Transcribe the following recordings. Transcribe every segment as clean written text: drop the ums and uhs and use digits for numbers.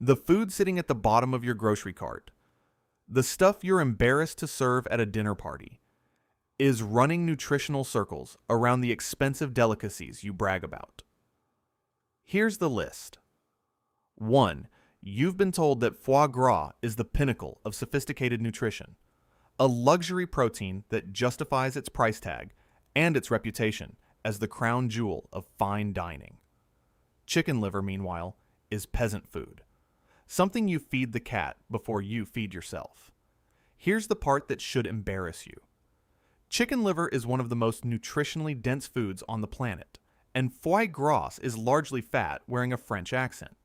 The food sitting at the bottom of your grocery cart, the stuff you're embarrassed to serve at a dinner party, is running nutritional circles around the expensive delicacies you brag about. Here's the list. 1. You've been told that foie gras is the pinnacle of sophisticated nutrition, a luxury protein that justifies its price tag and its reputation as the crown jewel of fine dining. Chicken liver, meanwhile, is peasant food, something you feed the cat before you feed yourself. Here's the part that should embarrass you. Chicken liver is one of the most nutritionally dense foods on the planet, and foie gras is largely fat wearing a French accent.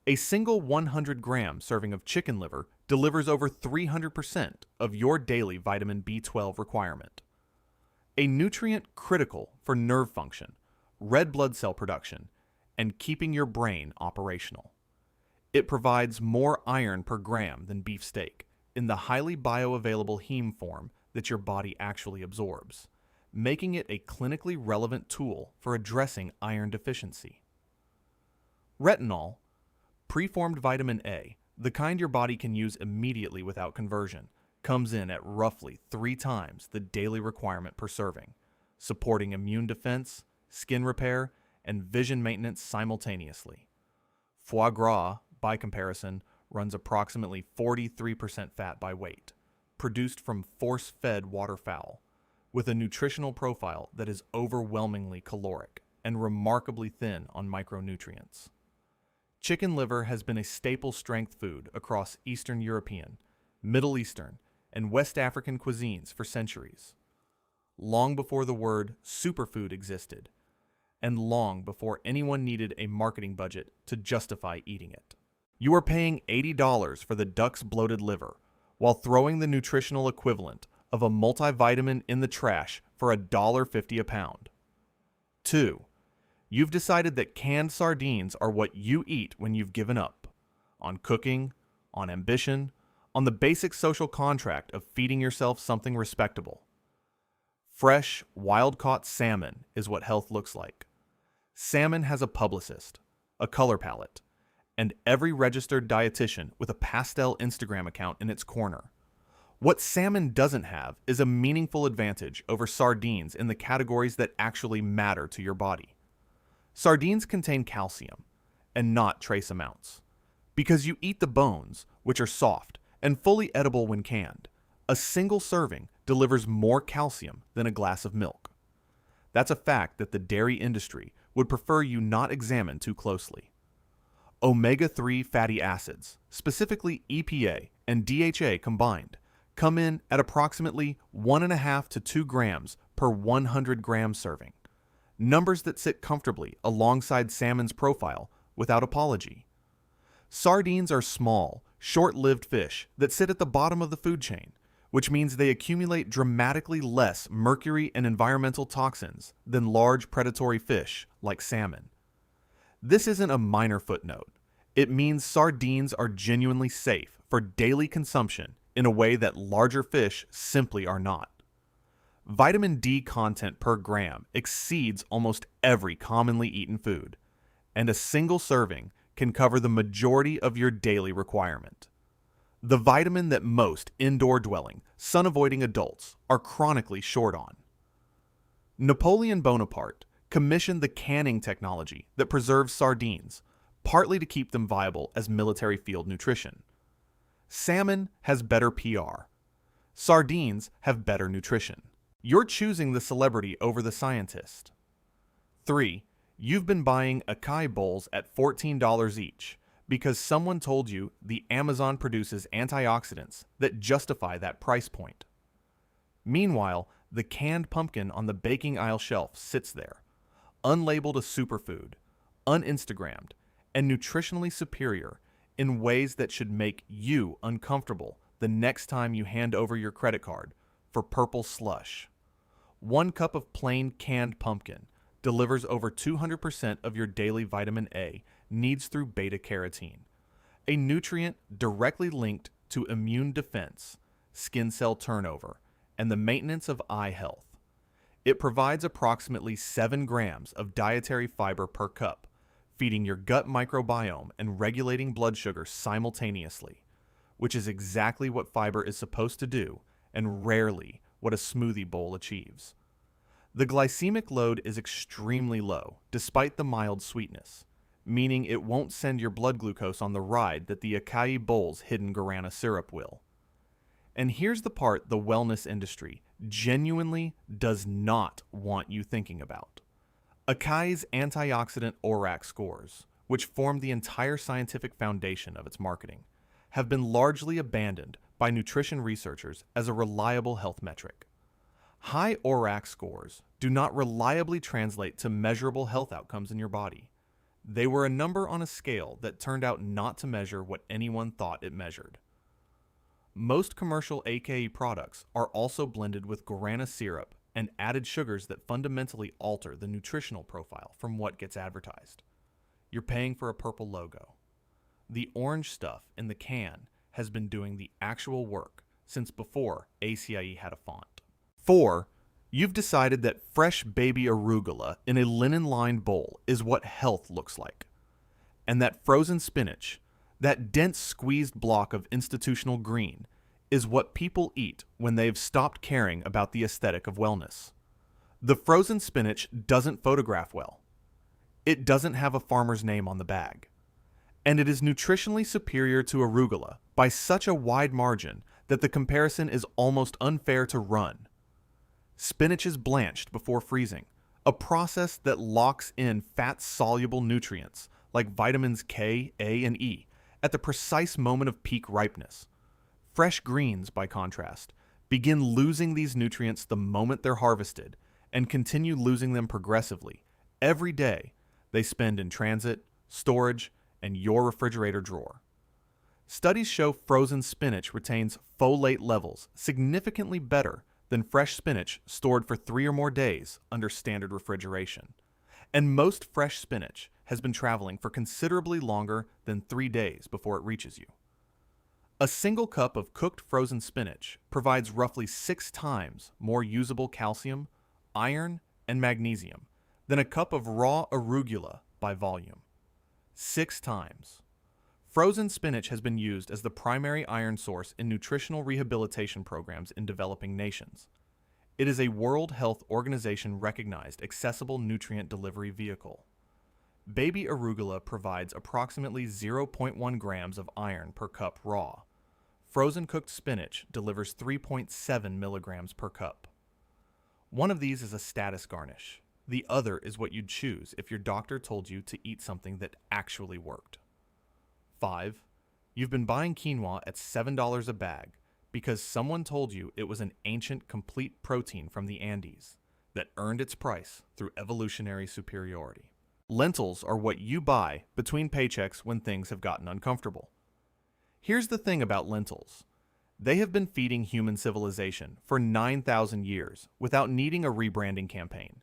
A single 100-gram serving of chicken liver delivers over 300% of your daily vitamin B12 requirement, a nutrient critical for nerve function, red blood cell production, and keeping your brain operational. It provides more iron per gram than beef steak in the highly bioavailable heme form that your body actually absorbs, making it a clinically relevant tool for addressing iron deficiency. Retinol, preformed vitamin A, the kind your body can use immediately without conversion, comes in at roughly 3 times the daily requirement per serving, supporting immune defense, skin repair, and vision maintenance simultaneously. Foie gras, by comparison, runs approximately 43% fat by weight, produced from force-fed waterfowl, with a nutritional profile that is overwhelmingly caloric and remarkably thin on micronutrients. Chicken liver has been a staple strength food across Eastern European, Middle Eastern, and West African cuisines for centuries, long before the word superfood existed, and long before anyone needed a marketing budget to justify eating it. You are paying $80 for the duck's bloated liver, while throwing the nutritional equivalent of a multivitamin in the trash for $1.50 a pound. 2. You've decided that canned sardines are what you eat when you've given up on cooking, on ambition, on the basic social contract of feeding yourself something respectable. Fresh, wild-caught salmon is what health looks like. Salmon has a publicist, a color palette, and every registered dietitian with a pastel Instagram account in its corner. What salmon doesn't have is a meaningful advantage over sardines in the categories that actually matter to your body. Sardines contain calcium, and not trace amounts. Because you eat the bones, which are soft and fully edible when canned, a single serving delivers more calcium than a glass of milk. That's a fact that the dairy industry would prefer you not examine too closely. Omega-3 fatty acids, specifically EPA and DHA combined, come in at approximately 1.5 to 2 grams per 100-gram serving, numbers that sit comfortably alongside salmon's profile without apology. Sardines are small, short-lived fish that sit at the bottom of the food chain, which means they accumulate dramatically less mercury and environmental toxins than large predatory fish like salmon. This isn't a minor footnote. It means sardines are genuinely safe for daily consumption in a way that larger fish simply are not. Vitamin D content per gram exceeds almost every commonly eaten food, and a single serving can cover the majority of your daily requirement. The vitamin that most indoor-dwelling, sun-avoiding adults are chronically short on. Napoleon Bonaparte commissioned the canning technology that preserves sardines, partly to keep them viable as military field nutrition. Salmon has better PR. Sardines have better nutrition. You're choosing the celebrity over the scientist. 3. You've been buying acai bowls at $14 each because someone told you the Amazon produces antioxidants that justify that price point. Meanwhile, the canned pumpkin on the baking aisle shelf sits there, unlabeled a superfood, uninstagrammed, and nutritionally superior in ways that should make you uncomfortable the next time you hand over your credit card for purple slush. 1 cup of plain canned pumpkin delivers over 200% of your daily vitamin A needs through beta-carotene, a nutrient directly linked to immune defense, skin cell turnover, and the maintenance of eye health. It provides approximately 7 grams of dietary fiber per cup, feeding your gut microbiome and regulating blood sugar simultaneously, which is exactly what fiber is supposed to do and rarely what a smoothie bowl achieves. The glycemic load is extremely low, despite the mild sweetness, meaning it won't send your blood glucose on the ride that the acai bowl's hidden guarana syrup will. And here's the part the wellness industry genuinely does not want you thinking about. Acai's antioxidant ORAC scores, which form the entire scientific foundation of its marketing, have been largely abandoned by nutrition researchers as a reliable health metric. High ORAC scores do not reliably translate to measurable health outcomes in your body. They were a number on a scale that turned out not to measure what anyone thought it measured. Most commercial AKE products are also blended with guarana syrup and added sugars that fundamentally alter the nutritional profile from what gets advertised. You're paying for a purple logo. The orange stuff in the can has been doing the actual work since before ACIE had a font. 4. You've decided that fresh baby arugula in a linen-lined bowl is what health looks like, and that frozen spinach, that dense squeezed block of institutional green, is what people eat when they've stopped caring about the aesthetic of wellness. The frozen spinach doesn't photograph well. It doesn't have a farmer's name on the bag. And it is nutritionally superior to arugula by such a wide margin that the comparison is almost unfair to run. Spinach is blanched before freezing, a process that locks in fat-soluble nutrients like vitamins K, A, and E at the precise moment of peak ripeness. Fresh greens, by contrast, begin losing these nutrients the moment they're harvested and continue losing them progressively every day they spend in transit, storage, and your refrigerator drawer. Studies show frozen spinach retains folate levels significantly better than fresh spinach stored for 3 or more days under standard refrigeration. And most fresh spinach has been traveling for considerably longer than 3 days before it reaches you. A single cup of cooked frozen spinach provides roughly 6 times more usable calcium, iron, and magnesium than a cup of raw arugula by volume. 6 times. Frozen spinach has been used as the primary iron source in nutritional rehabilitation programs in developing nations. It is a World Health Organization recognized accessible nutrient delivery vehicle. Baby arugula provides approximately 0.1 grams of iron per cup raw. Frozen cooked spinach delivers 3.7 milligrams per cup. One of these is a status garnish. The other is what you'd choose if your doctor told you to eat something that actually worked. 5. You've been buying quinoa at $7 a bag because someone told you it was an ancient complete protein from the Andes that earned its price through evolutionary superiority. Lentils are what you buy between paychecks when things have gotten uncomfortable. Here's the thing about lentils. They have been feeding human civilization for 9,000 years without needing a rebranding campaign,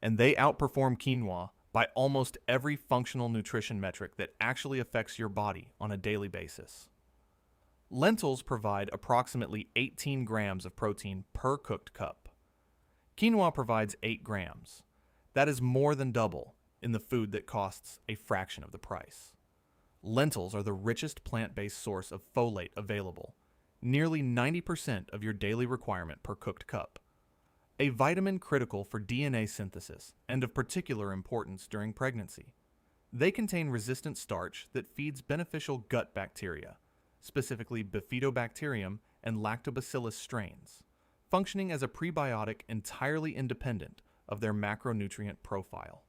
and they outperform quinoa by almost every functional nutrition metric that actually affects your body on a daily basis. Lentils provide approximately 18 grams of protein per cooked cup. Quinoa provides 8 grams. That is more than double in the food that costs a fraction of the price. Lentils are the richest plant-based source of folate available, nearly 90% of your daily requirement per cooked cup. A vitamin critical for DNA synthesis and of particular importance during pregnancy. They contain resistant starch that feeds beneficial gut bacteria, specifically Bifidobacterium and Lactobacillus strains, functioning as a prebiotic entirely independent of their macronutrient profile.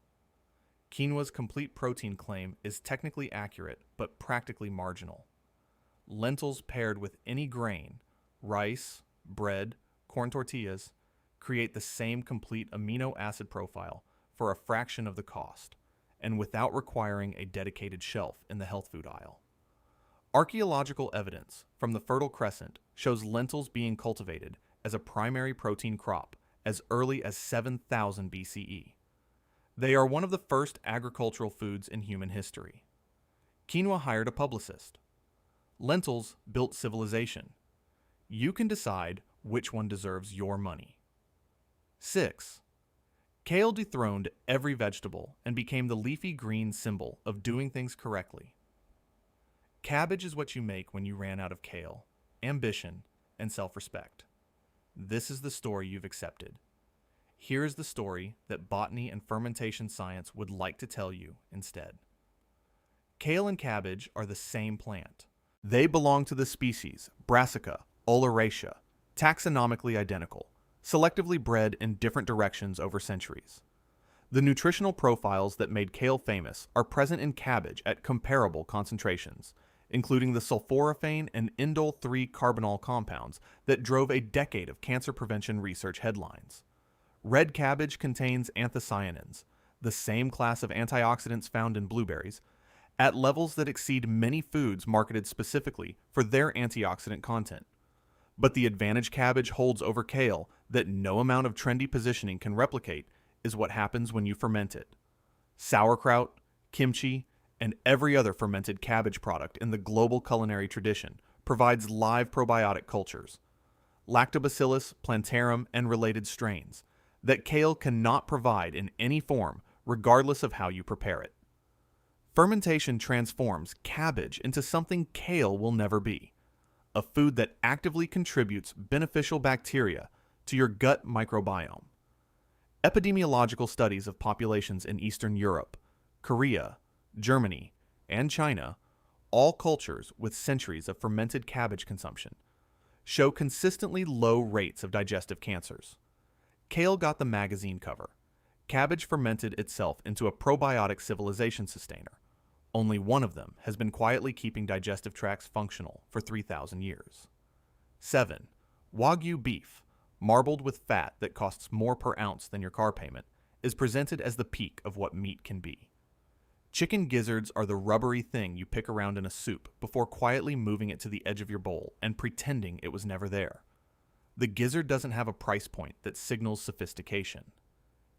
Quinoa's complete protein claim is technically accurate but practically marginal. Lentils paired with any grain, rice, bread, corn tortillas, create the same complete amino acid profile for a fraction of the cost, and without requiring a dedicated shelf in the health food aisle. Archaeological evidence from the Fertile Crescent shows lentils being cultivated as a primary protein crop as early as 7000 BCE. They are one of the first agricultural foods in human history. Quinoa hired a publicist. Lentils built civilization. You can decide which one deserves your money. 6. Kale dethroned every vegetable and became the leafy green symbol of doing things correctly. Cabbage is what you make when you ran out of kale, ambition, and self-respect. This is the story you've accepted. Here is the story that botany and fermentation science would like to tell you instead. Kale and cabbage are the same plant. They belong to the species Brassica oleracea, taxonomically identical, selectively bred in different directions over centuries. The nutritional profiles that made kale famous are present in cabbage at comparable concentrations, including the sulforaphane and indole-3 carbonyl compounds that drove a decade of cancer prevention research headlines. Red cabbage contains anthocyanins, the same class of antioxidants found in blueberries, at levels that exceed many foods marketed specifically for their antioxidant content. But the advantage cabbage holds over kale that no amount of trendy positioning can replicate is what happens when you ferment it. Sauerkraut, kimchi, and every other fermented cabbage product in the global culinary tradition provides live probiotic cultures, Lactobacillus plantarum and related strains, that kale cannot provide in any form regardless of how you prepare it. Fermentation transforms cabbage into something kale will never be, a food that actively contributes beneficial bacteria to your gut microbiome. Epidemiological studies of populations in Eastern Europe, Korea, Germany, and China, all cultures with centuries of fermented cabbage consumption, show consistently low rates of digestive cancers. Kale got the magazine cover. Cabbage fermented itself into a probiotic civilization sustainer. Only one of them has been quietly keeping digestive tracts functional for 3,000 years. 7. Wagyu beef, marbled with fat that costs more per ounce than your car payment, is presented as the peak of what meat can be. Chicken gizzards are the rubbery thing you pick around in a soup before quietly moving it to the edge of your bowl and pretending it was never there. The gizzard doesn't have a price point that signals sophistication.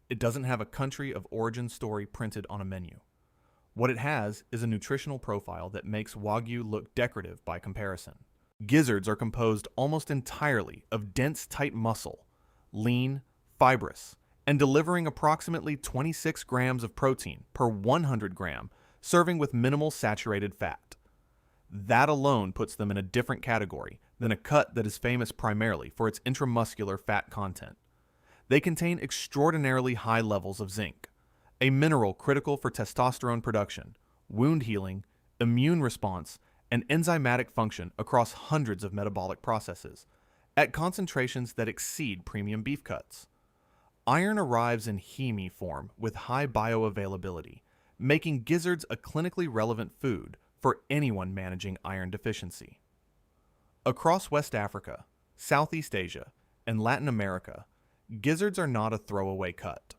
It doesn't have a country of origin story printed on a menu. What it has is a nutritional profile that makes Wagyu look decorative by comparison. Gizzards are composed almost entirely of dense, tight muscle, lean, fibrous, and delivering approximately 26 grams of protein per 100 gram, serving with minimal saturated fat. That alone puts them in a different category than a cut that is famous primarily for its intramuscular fat content. They contain extraordinarily high levels of zinc, a mineral critical for testosterone production, wound healing, immune response, and enzymatic function across hundreds of metabolic processes, at concentrations that exceed premium beef cuts. Iron arrives in heme form with high bioavailability, making gizzards a clinically relevant food for anyone managing iron deficiency. Across West Africa, Southeast Asia, and Latin America, gizzards are not a throwaway cut.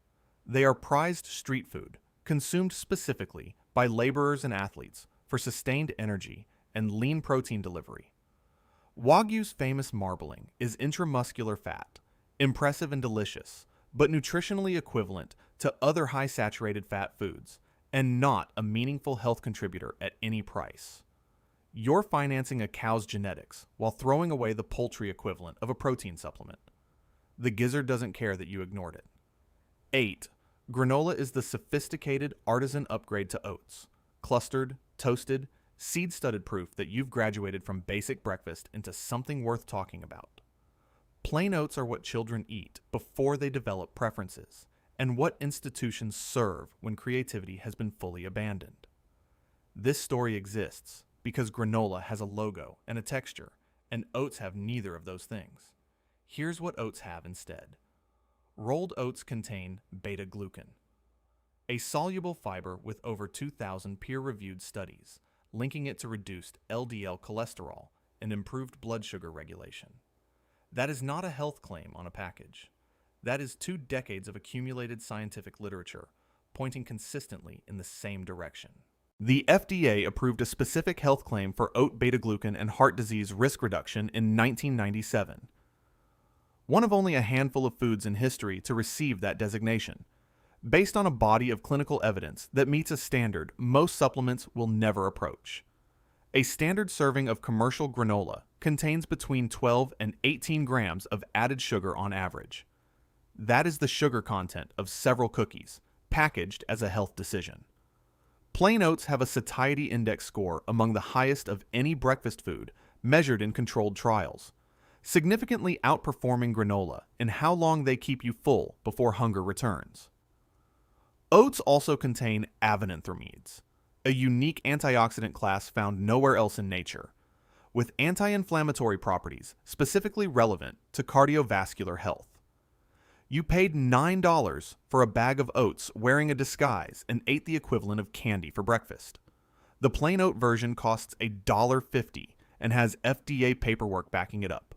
They are prized street food, consumed specifically by laborers and athletes for sustained energy and lean protein delivery. Wagyu's famous marbling is intramuscular fat, impressive and delicious, but nutritionally equivalent to other high-saturated fat foods, and not a meaningful health contributor at any price. You're financing a cow's genetics while throwing away the poultry equivalent of a protein supplement. The gizzard doesn't care that you ignored it. 8. Granola is the sophisticated artisan upgrade to oats, clustered, toasted, seed-studded proof that you've graduated from basic breakfast into something worth talking about. Plain oats are what children eat before they develop preferences, and what institutions serve when creativity has been fully abandoned. This story exists because granola has a logo and a texture, and oats have neither of those things. Here's what oats have instead. Rolled oats contain beta-glucan, a soluble fiber with over 2,000 peer-reviewed studies, linking it to reduced LDL cholesterol and improved blood sugar regulation. That is not a health claim on a package. That is 2 decades of accumulated scientific literature, pointing consistently in the same direction. The FDA approved a specific health claim for oat beta-glucan and heart disease risk reduction in 1997. One of only a handful of foods in history to receive that designation, based on a body of clinical evidence that meets a standard most supplements will never approach. A standard serving of commercial granola contains between 12 and 18 grams of added sugar on average. That is the sugar content of several cookies, packaged as a health decision. Plain oats have a satiety index score among the highest of any breakfast food measured in controlled trials, significantly outperforming granola in how long they keep you full before hunger returns. Oats also contain avenanthromides, a unique antioxidant class found nowhere else in nature, with anti-inflammatory properties specifically relevant to cardiovascular health. You paid $9 for a bag of oats wearing a disguise and ate the equivalent of candy for breakfast. The plain oat version costs $1.50 and has FDA paperwork backing it up.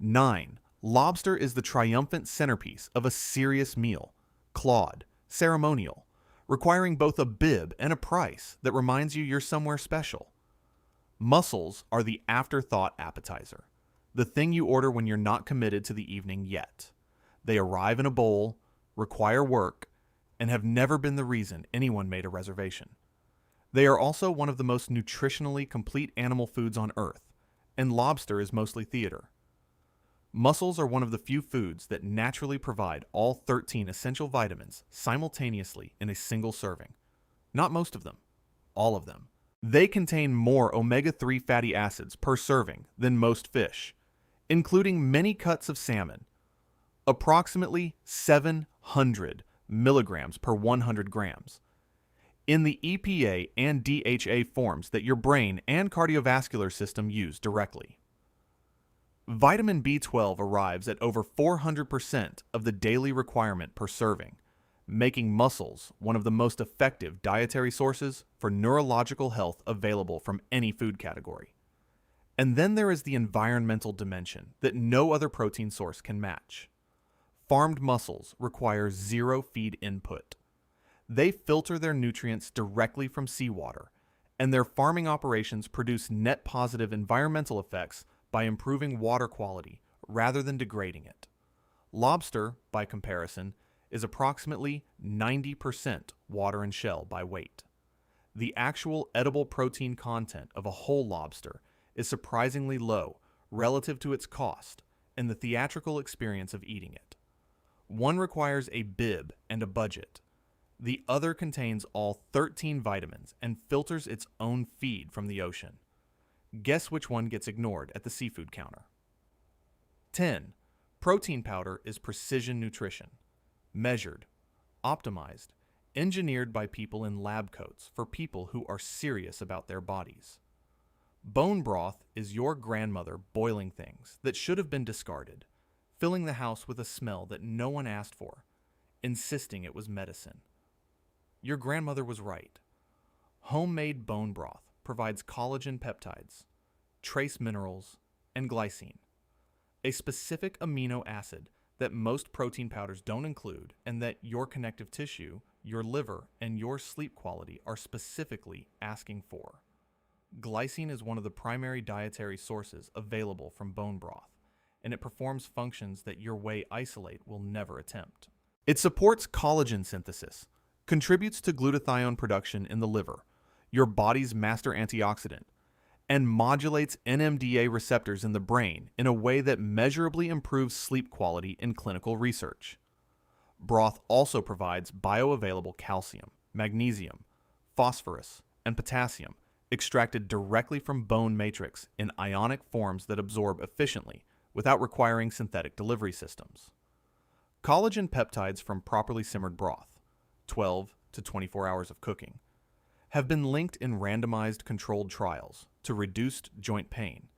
9. Lobster is the triumphant centerpiece of a serious meal, clawed, ceremonial, requiring both a bib and a price that reminds you you're somewhere special. Mussels are the afterthought appetizer, the thing you order when you're not committed to the evening yet. They arrive in a bowl, require work, and have never been the reason anyone made a reservation. They are also one of the most nutritionally complete animal foods on Earth, and lobster is mostly theater. Mussels are one of the few foods that naturally provide all 13 essential vitamins simultaneously in a single serving. Not most of them, all of them. They contain more omega-3 fatty acids per serving than most fish, including many cuts of salmon, approximately 700 milligrams per 100 grams, in the EPA and DHA forms that your brain and cardiovascular system use directly. Vitamin B12 arrives at over 400% of the daily requirement per serving, making mussels one of the most effective dietary sources for neurological health available from any food category. And then there is the environmental dimension that no other protein source can match. Farmed mussels require zero feed input. They filter their nutrients directly from seawater, and their farming operations produce net positive environmental effects by improving water quality rather than degrading it. Lobster, by comparison, is approximately 90% water and shell by weight. The actual edible protein content of a whole lobster is surprisingly low relative to its cost and the theatrical experience of eating it. One requires a bib and a budget. The other contains all 13 vitamins and filters its own feed from the ocean. Guess which one gets ignored at the seafood counter? 10. Protein powder is precision nutrition. Measured, optimized, engineered by people in lab coats for people who are serious about their bodies. Bone broth is your grandmother boiling things that should have been discarded, filling the house with a smell that no one asked for, insisting it was medicine. Your grandmother was right. Homemade bone broth provides collagen peptides, trace minerals, and glycine, a specific amino acid that most protein powders don't include and that your connective tissue, your liver, and your sleep quality are specifically asking for. Glycine is one of the primary dietary sources available from bone broth, and it performs functions that your whey isolate will never attempt. It supports collagen synthesis, contributes to glutathione production in the liver, your body's master antioxidant, and modulates NMDA receptors in the brain in a way that measurably improves sleep quality in clinical research. Broth also provides bioavailable calcium, magnesium, phosphorus, and potassium extracted directly from bone matrix in ionic forms that absorb efficiently without requiring synthetic delivery systems. Collagen peptides from properly simmered broth, 12 to 24 hours of cooking, have been linked in randomized controlled trials to reduced joint pain,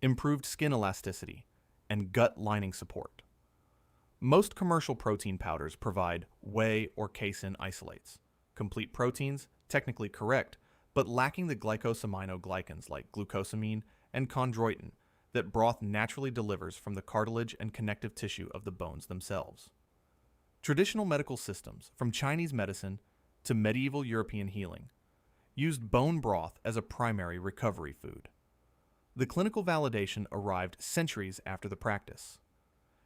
improved skin elasticity, and gut lining support. Most commercial protein powders provide whey or casein isolates, complete proteins, technically correct, but lacking the glycosaminoglycans like glucosamine and chondroitin that broth naturally delivers from the cartilage and connective tissue of the bones themselves. Traditional medical systems, from Chinese medicine to medieval European healing, used bone broth as a primary recovery food. The clinical validation arrived centuries after the practice.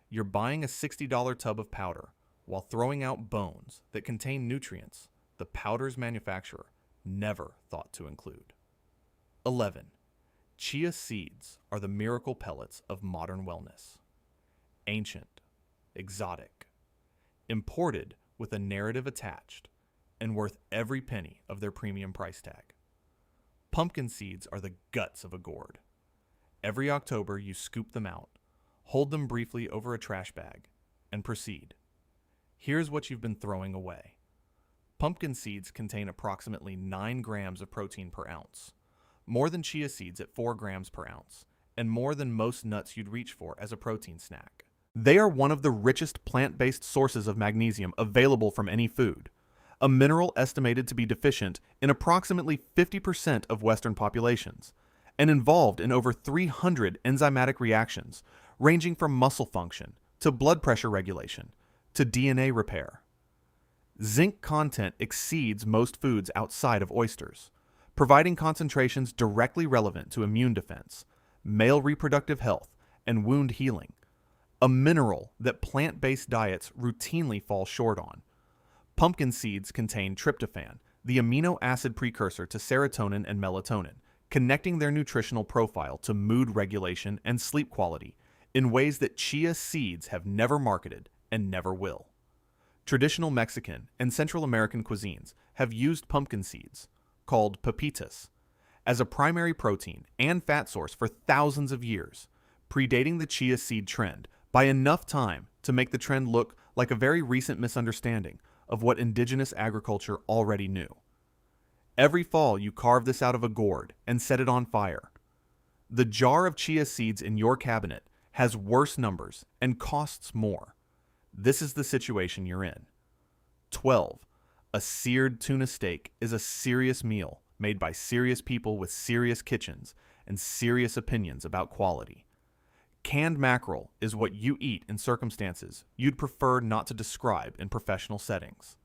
You're buying a $60 tub of powder while throwing out bones that contain nutrients the powder's manufacturer never thought to include. 11. Chia seeds are the miracle pellets of modern wellness. Ancient, exotic, imported with a narrative attached, and worth every penny of their premium price tag. Pumpkin seeds are the guts of a gourd. Every October, you scoop them out, hold them briefly over a trash bag, and proceed. Here's what you've been throwing away. Pumpkin seeds contain approximately 9 grams of protein per ounce, more than chia seeds at 4 grams per ounce, and more than most nuts you'd reach for as a protein snack. They are one of the richest plant-based sources of magnesium available from any food, a mineral estimated to be deficient in approximately 50% of Western populations, and involved in over 300 enzymatic reactions ranging from muscle function to blood pressure regulation to DNA repair. Zinc content exceeds most foods outside of oysters, providing concentrations directly relevant to immune defense, male reproductive health, and wound healing, a mineral that plant-based diets routinely fall short on. Pumpkin seeds contain tryptophan, the amino acid precursor to serotonin and melatonin, connecting their nutritional profile to mood regulation and sleep quality in ways that chia seeds have never marketed and never will. Traditional Mexican and Central American cuisines have used pumpkin seeds, called pepitas, as a primary protein and fat source for thousands of years, predating the chia seed trend by enough time to make the trend look like a very recent misunderstanding of what indigenous agriculture already knew. Every fall, you carve this out of a gourd and set it on fire. The jar of chia seeds in your cabinet has worse numbers and costs more. This is the situation you're in. 12. A seared tuna steak is a serious meal made by serious people with serious kitchens and serious opinions about quality. Canned mackerel is what you eat in circumstances you'd prefer not to describe in professional settings.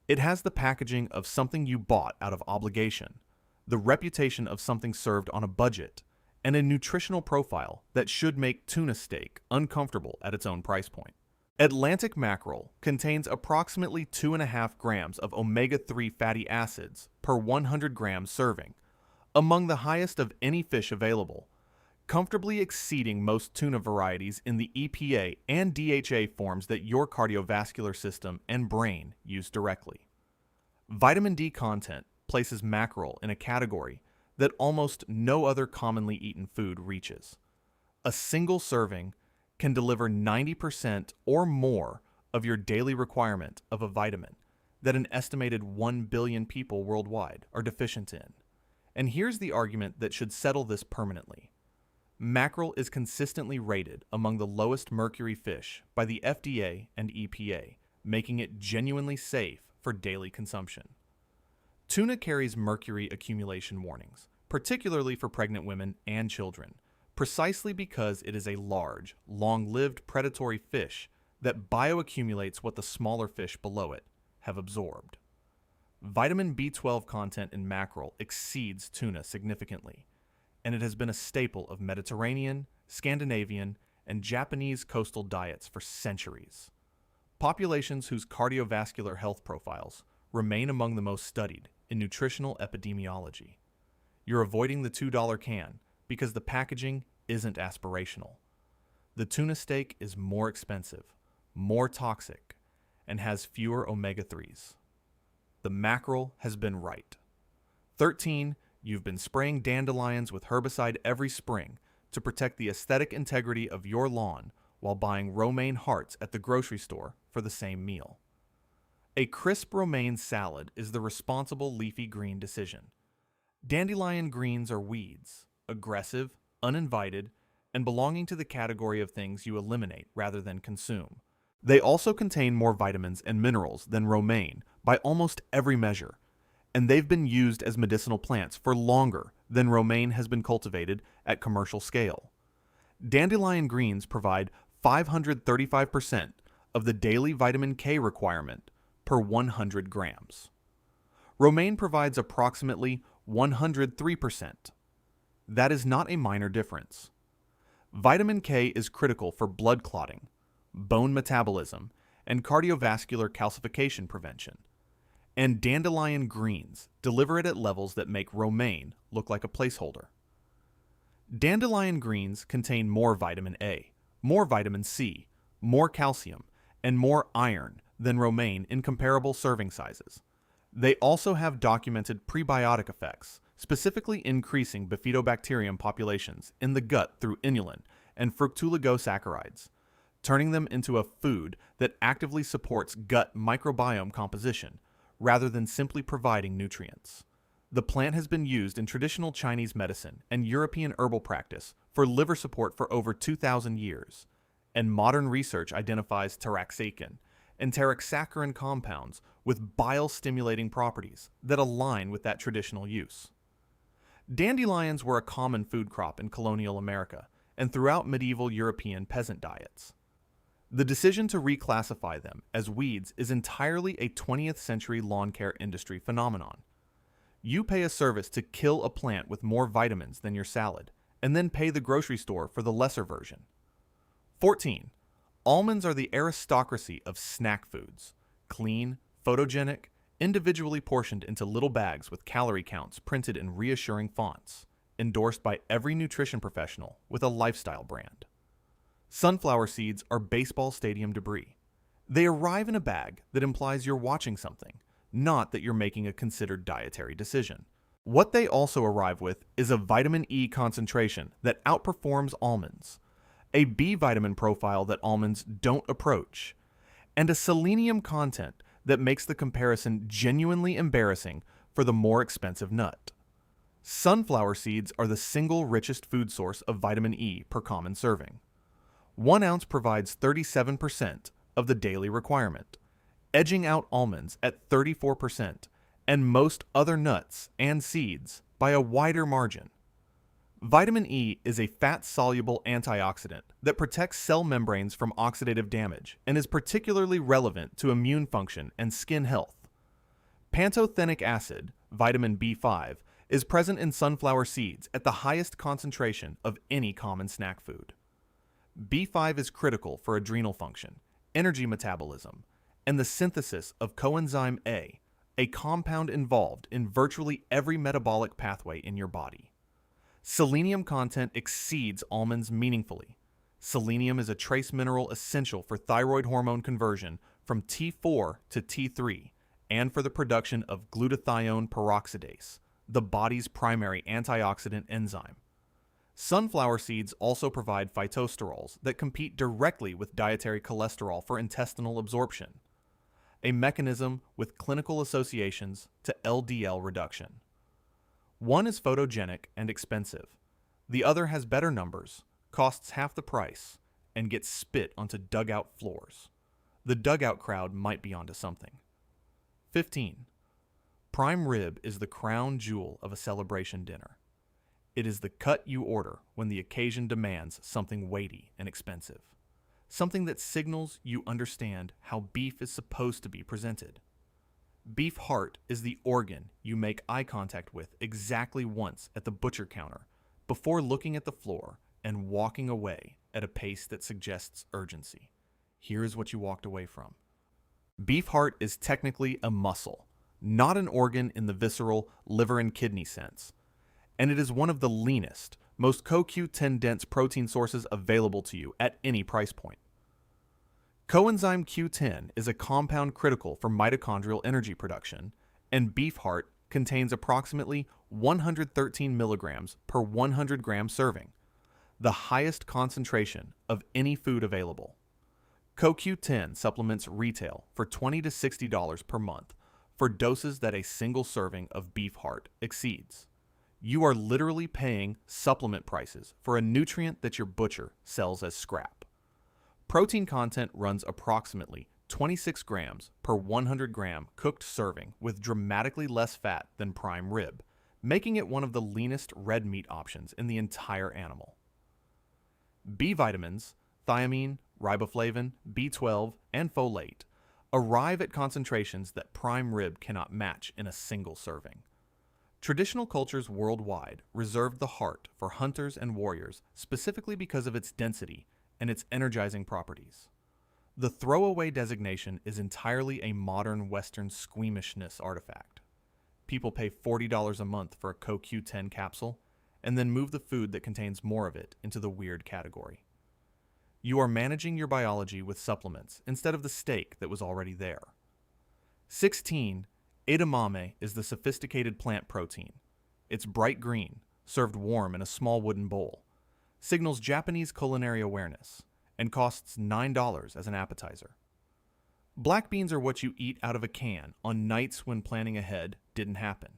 It has the packaging of something you bought out of obligation, the reputation of something served on a budget, and a nutritional profile that should make tuna steak uncomfortable at its own price point. Atlantic mackerel contains approximately 2.5 grams of omega-3 fatty acids per 100 grams serving, among the highest of any fish available, comfortably exceeding most tuna varieties in the EPA and DHA forms that your cardiovascular system and brain use directly. Vitamin D content places mackerel in a category that almost no other commonly eaten food reaches. A single serving can deliver 90% or more of your daily requirement of a vitamin that an estimated 1 billion people worldwide are deficient in. And here's the argument that should settle this permanently. Mackerel is consistently rated among the lowest mercury fish by the FDA and EPA, making it genuinely safe for daily consumption. Tuna carries mercury accumulation warnings, particularly for pregnant women and children, precisely because it is a large, long-lived predatory fish that bioaccumulates what the smaller fish below it have absorbed. Vitamin B12 content in mackerel exceeds tuna significantly, and it has been a staple of Mediterranean, Scandinavian, and Japanese coastal diets for centuries. Populations whose cardiovascular health profiles remain among the most studied in nutritional epidemiology. You're avoiding the $2 can because the packaging isn't aspirational. The tuna steak is more expensive, more toxic, and has fewer omega-3s. The mackerel has been right. 13. You've been spraying dandelions with herbicide every spring to protect the aesthetic integrity of your lawn while buying romaine hearts at the grocery store for the same meal. A crisp romaine salad is the responsible leafy green decision. Dandelion greens are weeds, aggressive, uninvited, and belonging to the category of things you eliminate rather than consume. They also contain more vitamins and minerals than romaine by almost every measure, and they've been used as medicinal plants for longer than romaine has been cultivated at commercial scale. Dandelion greens provide 535% of the daily vitamin K requirement per 100 grams. Romaine provides approximately 103%. That is not a minor difference. Vitamin K is critical for blood clotting, bone metabolism, and cardiovascular calcification prevention. And dandelion greens deliver it at levels that make romaine look like a placeholder. Dandelion greens contain more vitamin A, more vitamin C, more calcium, and more iron than romaine in comparable serving sizes. They also have documented prebiotic effects, specifically increasing bifidobacterium populations in the gut through inulin and fructooligosaccharides, turning them into a food that actively supports gut microbiome composition rather than simply providing nutrients. The plant has been used in traditional Chinese medicine and European herbal practice for liver support for over 2,000 years, and modern research identifies taraxacin and taraxaccharin compounds with bile-stimulating properties that align with that traditional use. Dandelions were a common food crop in colonial America and throughout medieval European peasant diets. The decision to reclassify them as weeds is entirely a 20th century lawn care industry phenomenon. You pay a service to kill a plant with more vitamins than your salad, and then pay the grocery store for the lesser version. 14. Almonds are the aristocracy of snack foods. Clean, photogenic, individually portioned into little bags with calorie counts printed in reassuring fonts, endorsed by every nutrition professional with a lifestyle brand. Sunflower seeds are baseball stadium debris. They arrive in a bag that implies you're watching something, not that you're making a considered dietary decision. What they also arrive with is a vitamin E concentration that outperforms almonds, a B vitamin profile that almonds don't approach, and a selenium content that makes the comparison genuinely embarrassing for the more expensive nut. Sunflower seeds are the single richest food source of vitamin E per common serving. 1 ounce provides 37% of the daily requirement, edging out almonds at 34% and most other nuts and seeds by a wider margin. Vitamin E is a fat-soluble antioxidant that protects cell membranes from oxidative damage and is particularly relevant to immune function and skin health. Pantothenic acid, vitamin B5, is present in sunflower seeds at the highest concentration of any common snack food. B5 is critical for adrenal function, energy metabolism, and the synthesis of coenzyme A compound involved in virtually every metabolic pathway in your body. Selenium content exceeds almonds meaningfully. Selenium is a trace mineral essential for thyroid hormone conversion from T4 to T3 and for the production of glutathione peroxidase, the body's primary antioxidant enzyme. Sunflower seeds also provide phytosterols that compete directly with dietary cholesterol for intestinal absorption, a mechanism with clinical associations to LDL reduction. One is photogenic and expensive. The other has better numbers, costs half the price, and gets spit onto dugout floors. The dugout crowd might be onto something. 15. Prime rib is the crown jewel of a celebration dinner. It is the cut you order when the occasion demands something weighty and expensive. Something that signals you understand how beef is supposed to be presented. Beef heart is the organ you make eye contact with exactly once at the butcher counter before looking at the floor and walking away at a pace that suggests urgency. Here is what you walked away from. Beef heart is technically a muscle, not an organ in the visceral liver and kidney sense, and it is one of the leanest, most CoQ10 dense protein sources available to you at any price point. Coenzyme Q10 is a compound critical for mitochondrial energy production, and beef heart contains approximately 113 milligrams per 100 gram serving, the highest concentration of any food available. CoQ10 supplements retail for $20 to $60 per month for doses that a single serving of beef heart exceeds. You are literally paying supplement prices for a nutrient that your butcher sells as scrap. Protein content runs approximately 26 grams per 100 gram cooked serving with dramatically less fat than prime rib, making it one of the leanest red meat options in the entire animal. B vitamins, thiamine, riboflavin, B12, and folate arrive at concentrations that prime rib cannot match in a single serving. Traditional cultures worldwide reserved the heart for hunters and warriors specifically because of its density and its energizing properties. The throwaway designation is entirely a modern Western squeamishness artifact. People pay $40 a month for a CoQ10 capsule and then move the food that contains more of it into the weird category. You are managing your biology with supplements instead of the steak that was already there. 16. Edamame is the sophisticated plant protein. It's bright green, served warm in a small wooden bowl, signals Japanese culinary awareness, and costs $9 as an appetizer. Black beans are what you eat out of a can on nights when planning ahead didn't happen.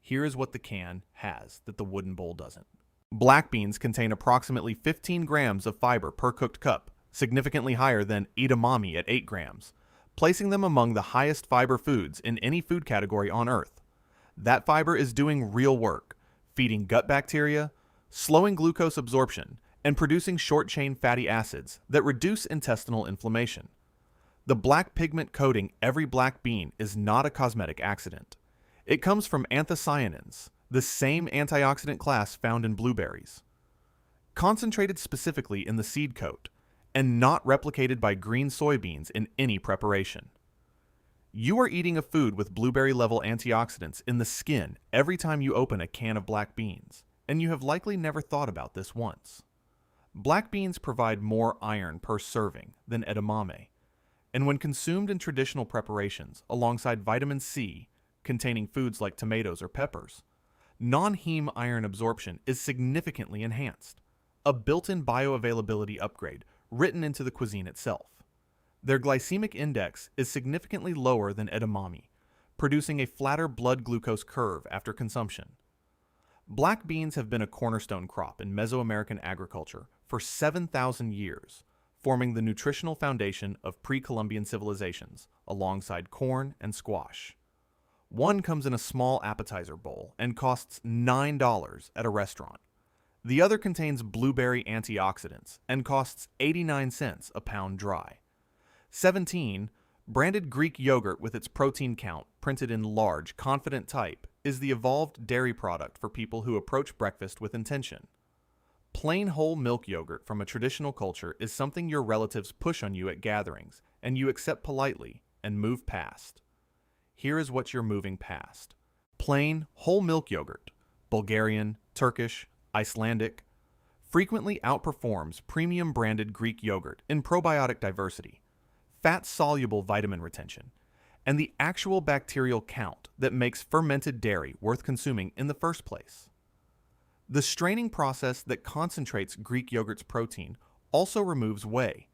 Here is what the can has that the wooden bowl doesn't. Black beans contain approximately 15 grams of fiber per cooked cup, significantly higher than edamame at 8 grams, placing them among the highest fiber foods in any food category on Earth. That fiber is doing real work, feeding gut bacteria, slowing glucose absorption, and producing short-chain fatty acids that reduce intestinal inflammation. The black pigment coating every black bean is not a cosmetic accident. It comes from anthocyanins, the same antioxidant class found in blueberries. Concentrated specifically in the seed coat, and not replicated by green soybeans in any preparation. You are eating a food with blueberry-level antioxidants in the skin every time you open a can of black beans, and you have likely never thought about this once. Black beans provide more iron per serving than edamame, and when consumed in traditional preparations alongside vitamin C, containing foods like tomatoes or peppers, non-heme iron absorption is significantly enhanced, a built-in bioavailability upgrade written into the cuisine itself. Their glycemic index is significantly lower than edamame, producing a flatter blood glucose curve after consumption. Black beans have been a cornerstone crop in Mesoamerican agriculture for 7,000 years, forming the nutritional foundation of pre-Columbian civilizations alongside corn and squash. One comes in a small appetizer bowl and costs $9 at a restaurant. The other contains blueberry antioxidants and costs 89 cents a pound dry. 17. Branded Greek yogurt with its protein count printed in large, confident type is the evolved dairy product for people who approach breakfast with intention. Plain whole milk yogurt from a traditional culture is something your relatives push on you at gatherings, and you accept politely and move past. Here is what you're moving past. Plain whole milk yogurt, Bulgarian, Turkish, Icelandic, frequently outperforms premium branded Greek yogurt in probiotic diversity, fat-soluble vitamin retention, and the actual bacterial count that makes fermented dairy worth consuming in the first place. The straining process that concentrates Greek yogurt's protein also removes whey,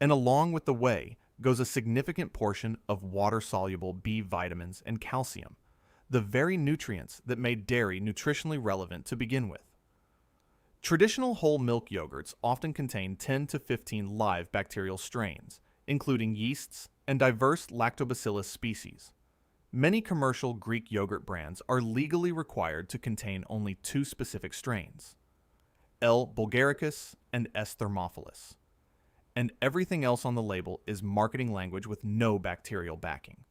and along with the whey goes a significant portion of water-soluble B vitamins and calcium, the very nutrients that made dairy nutritionally relevant to begin with. Traditional whole milk yogurts often contain 10 to 15 live bacterial strains, including yeasts and diverse lactobacillus species. Many commercial Greek yogurt brands are legally required to contain only 2 specific strains, L. bulgaricus and S. thermophilus, and everything else on the label is marketing language with no bacterial backing.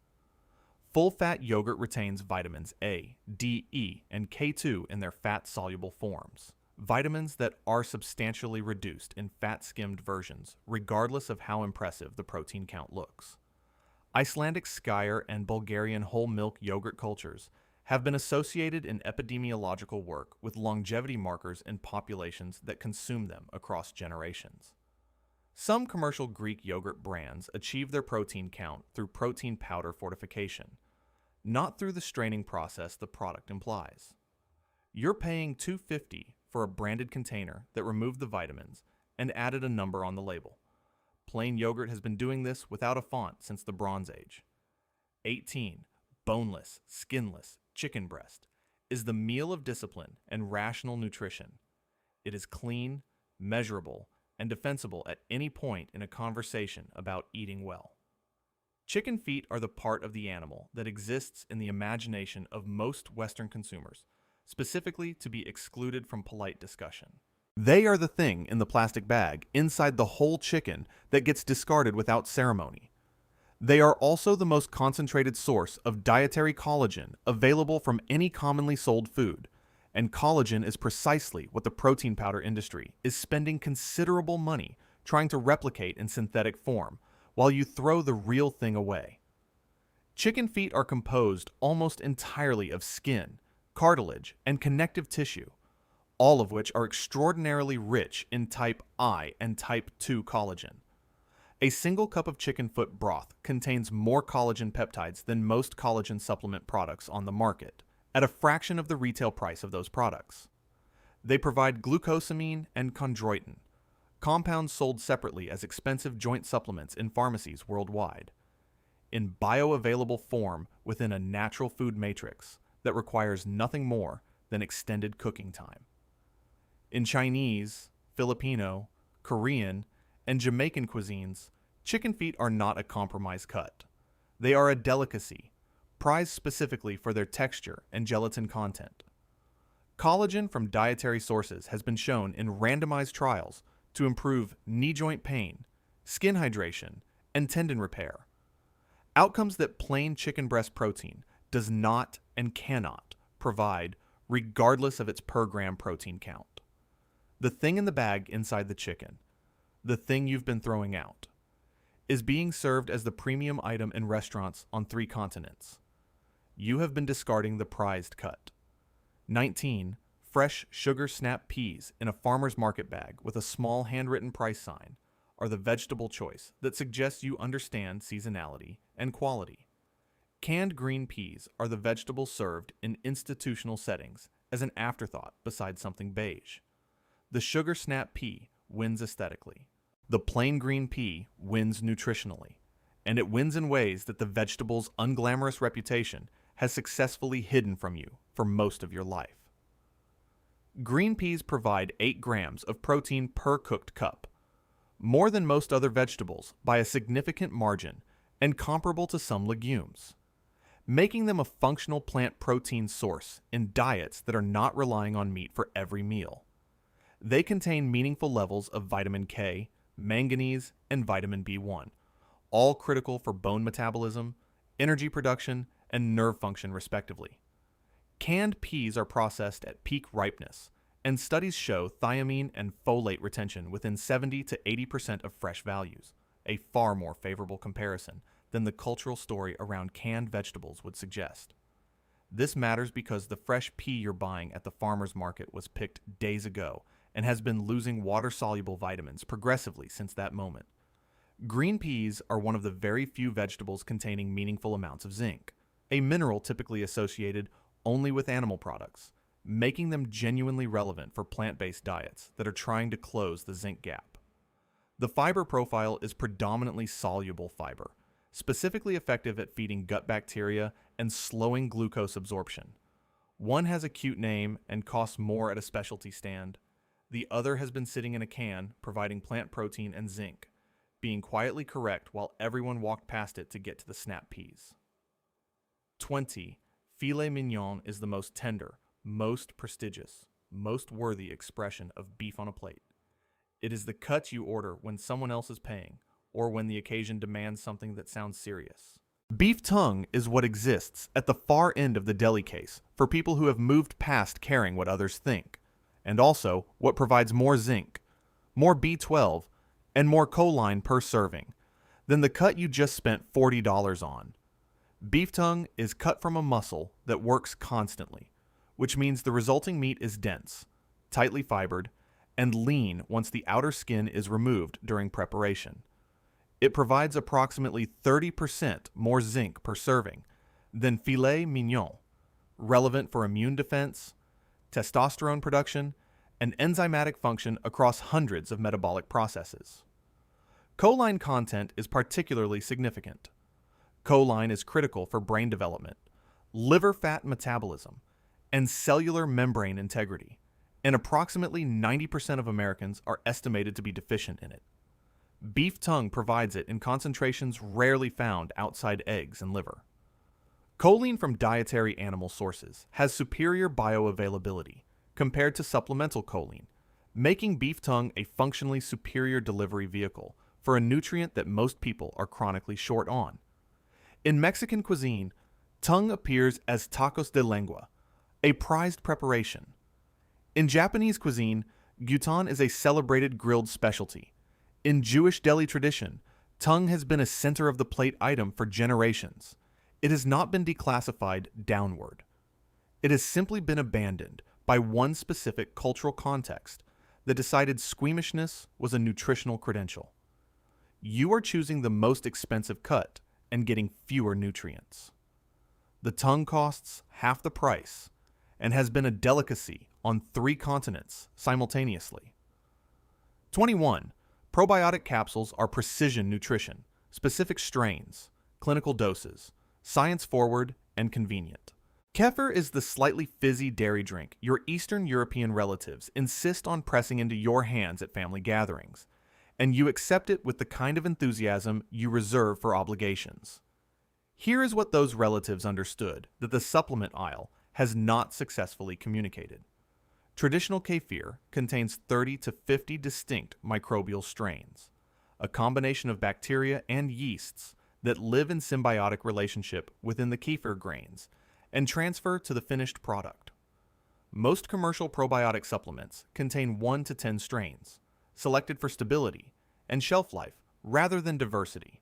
Full-fat yogurt retains vitamins A, D, E, and K2 in their fat-soluble forms, vitamins that are substantially reduced in fat-skimmed versions, regardless of how impressive the protein count looks. Icelandic Skyr and Bulgarian whole milk yogurt cultures have been associated in epidemiological work with longevity markers in populations that consume them across generations. Some commercial Greek yogurt brands achieve their protein count through protein powder fortification, not through the straining process the product implies. You're paying $2.50 for a branded container that removed the vitamins and added a number on the label. Plain yogurt has been doing this without a font since the Bronze Age. 18. Boneless, skinless chicken breast is the meal of discipline and rational nutrition. It is clean, measurable, and defensible at any point in a conversation about eating well. Chicken feet are the part of the animal that exists in the imagination of most Western consumers, specifically to be excluded from polite discussion. They are the thing in the plastic bag inside the whole chicken that gets discarded without ceremony. They are also the most concentrated source of dietary collagen available from any commonly sold food, and collagen is precisely what the protein powder industry is spending considerable money trying to replicate in synthetic form, while you throw the real thing away. Chicken feet are composed almost entirely of skin, cartilage, and connective tissue, all of which are extraordinarily rich in type I and type 2 collagen. A single cup of chicken foot broth contains more collagen peptides than most collagen supplement products on the market, at a fraction of the retail price of those products. They provide glucosamine and chondroitin, compounds sold separately as expensive joint supplements in pharmacies worldwide, in bioavailable form within a natural food matrix that requires nothing more than extended cooking time. In Chinese, Filipino, Korean, and Jamaican cuisines, chicken feet are not a compromise cut. They are a delicacy, prized specifically for their texture and gelatin content. Collagen from dietary sources has been shown in randomized trials to improve knee joint pain, skin hydration, and tendon repair. Outcomes that plain chicken breast protein does not and cannot provide, regardless of its per gram protein count. The thing in the bag inside the chicken, the thing you've been throwing out, is being served as the premium item in restaurants on 3 continents. You have been discarding the prized cut. 19 fresh sugar snap peas in a farmer's market bag with a small handwritten price sign are the vegetable choice that suggests you understand seasonality and quality. Canned green peas are the vegetables served in institutional settings as an afterthought beside something beige. The sugar snap pea wins aesthetically. The plain green pea wins nutritionally, and it wins in ways that the vegetable's unglamorous reputation has successfully hidden from you for most of your life. Green peas provide 8 grams of protein per cooked cup, more than most other vegetables by a significant margin and comparable to some legumes, making them a functional plant protein source in diets that are not relying on meat for every meal. They contain meaningful levels of vitamin K, manganese, and vitamin B1, all critical for bone metabolism, energy production, and nerve function respectively. Canned peas are processed at peak ripeness, and studies show thiamine and folate retention within 70 to 80% of fresh values, a far more favorable comparison than the cultural story around canned vegetables would suggest. This matters because the fresh pea you're buying at the farmer's market was picked days ago and has been losing water-soluble vitamins progressively since that moment. Green peas are one of the very few vegetables containing meaningful amounts of zinc, a mineral typically associated only with animal products, making them genuinely relevant for plant-based diets that are trying to close the zinc gap. The fiber profile is predominantly soluble fiber, specifically effective at feeding gut bacteria and slowing glucose absorption. One has a cute name and costs more at a specialty stand. The other has been sitting in a can, providing plant protein and zinc, being quietly correct while everyone walked past it to get to the snap peas. 20. Filet mignon is the most tender, most prestigious, most worthy expression of beef on a plate. It is the cut you order when someone else is paying, or when the occasion demands something that sounds serious. Beef tongue is what exists at the far end of the deli case for people who have moved past caring what others think, and also what provides more zinc, more B12, and more choline per serving than the cut you just spent $40 on. Beef tongue is cut from a muscle that works constantly, which means the resulting meat is dense, tightly fibered, and lean once the outer skin is removed during preparation. It provides approximately 30% more zinc per serving than filet mignon, relevant for immune defense, testosterone production, and enzymatic function across hundreds of metabolic processes. Choline content is particularly significant. Choline is critical for brain development, liver fat metabolism, and cellular membrane integrity, and approximately 90% of Americans are estimated to be deficient in it. Beef tongue provides it in concentrations rarely found outside eggs and liver. Choline from dietary animal sources has superior bioavailability compared to supplemental choline, making beef tongue a functionally superior delivery vehicle for a nutrient that most people are chronically short on. In Mexican cuisine, tongue appears as tacos de lengua, a prized preparation. In Japanese cuisine, gyutan is a celebrated grilled specialty. In Jewish deli tradition, tongue has been a center of the plate item for generations. It has not been declassified downward. It has simply been abandoned by one specific cultural context that decided squeamishness was a nutritional credential. You are choosing the most expensive cut and getting fewer nutrients. The tongue costs half the price and has been a delicacy on 3 continents simultaneously. 21. Probiotic capsules are precision nutrition, specific strains, clinical doses, science-forward, and convenient. Kefir is the slightly fizzy dairy drink your Eastern European relatives insist on pressing into your hands at family gatherings, and you accept it with the kind of enthusiasm you reserve for obligations. Here is what those relatives understood that the supplement aisle has not successfully communicated. Traditional kefir contains 30 to 50 distinct microbial strains, a combination of bacteria and yeasts that live in symbiotic relationship within the kefir grains and transfer to the finished product. Most commercial probiotic supplements contain 1 to 10 strains, selected for stability and shelf life rather than diversity.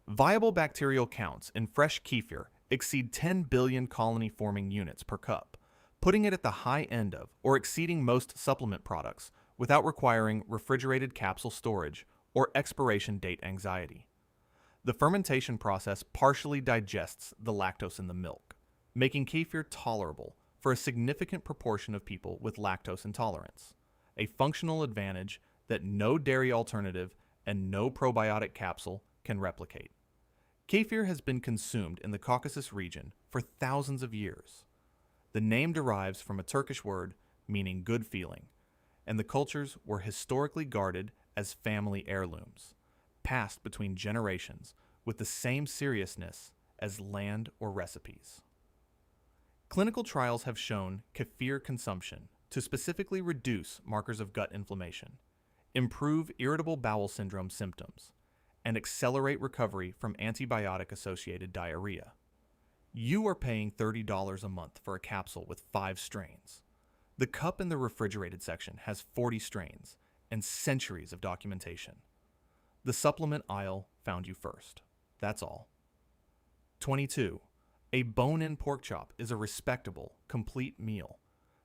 Viable bacterial counts in fresh kefir exceed 10 billion colony-forming units per cup, putting it at the high end of or exceeding most supplement products without requiring refrigerated capsule storage or expiration date anxiety. The fermentation process partially digests the lactose in the milk, making kefir tolerable for a significant proportion of people with lactose intolerance, a functional advantage that no dairy alternative and no probiotic capsule can replicate. Kefir has been consumed in the Caucasus region for thousands of years. The name derives from a Turkish word meaning good feeling, and the cultures were historically guarded as family heirlooms, passed between generations with the same seriousness as land or recipes. Clinical trials have shown kefir consumption to specifically reduce markers of gut inflammation, improve irritable bowel syndrome symptoms, and accelerate recovery from antibiotic-associated diarrhea. You are paying $30 a month for a capsule with 5 strains. The cup in the refrigerated section has 40 strains and centuries of documentation. The supplement aisle found you first. That's all. 22. A bone-in pork chop is a respectable, complete meal.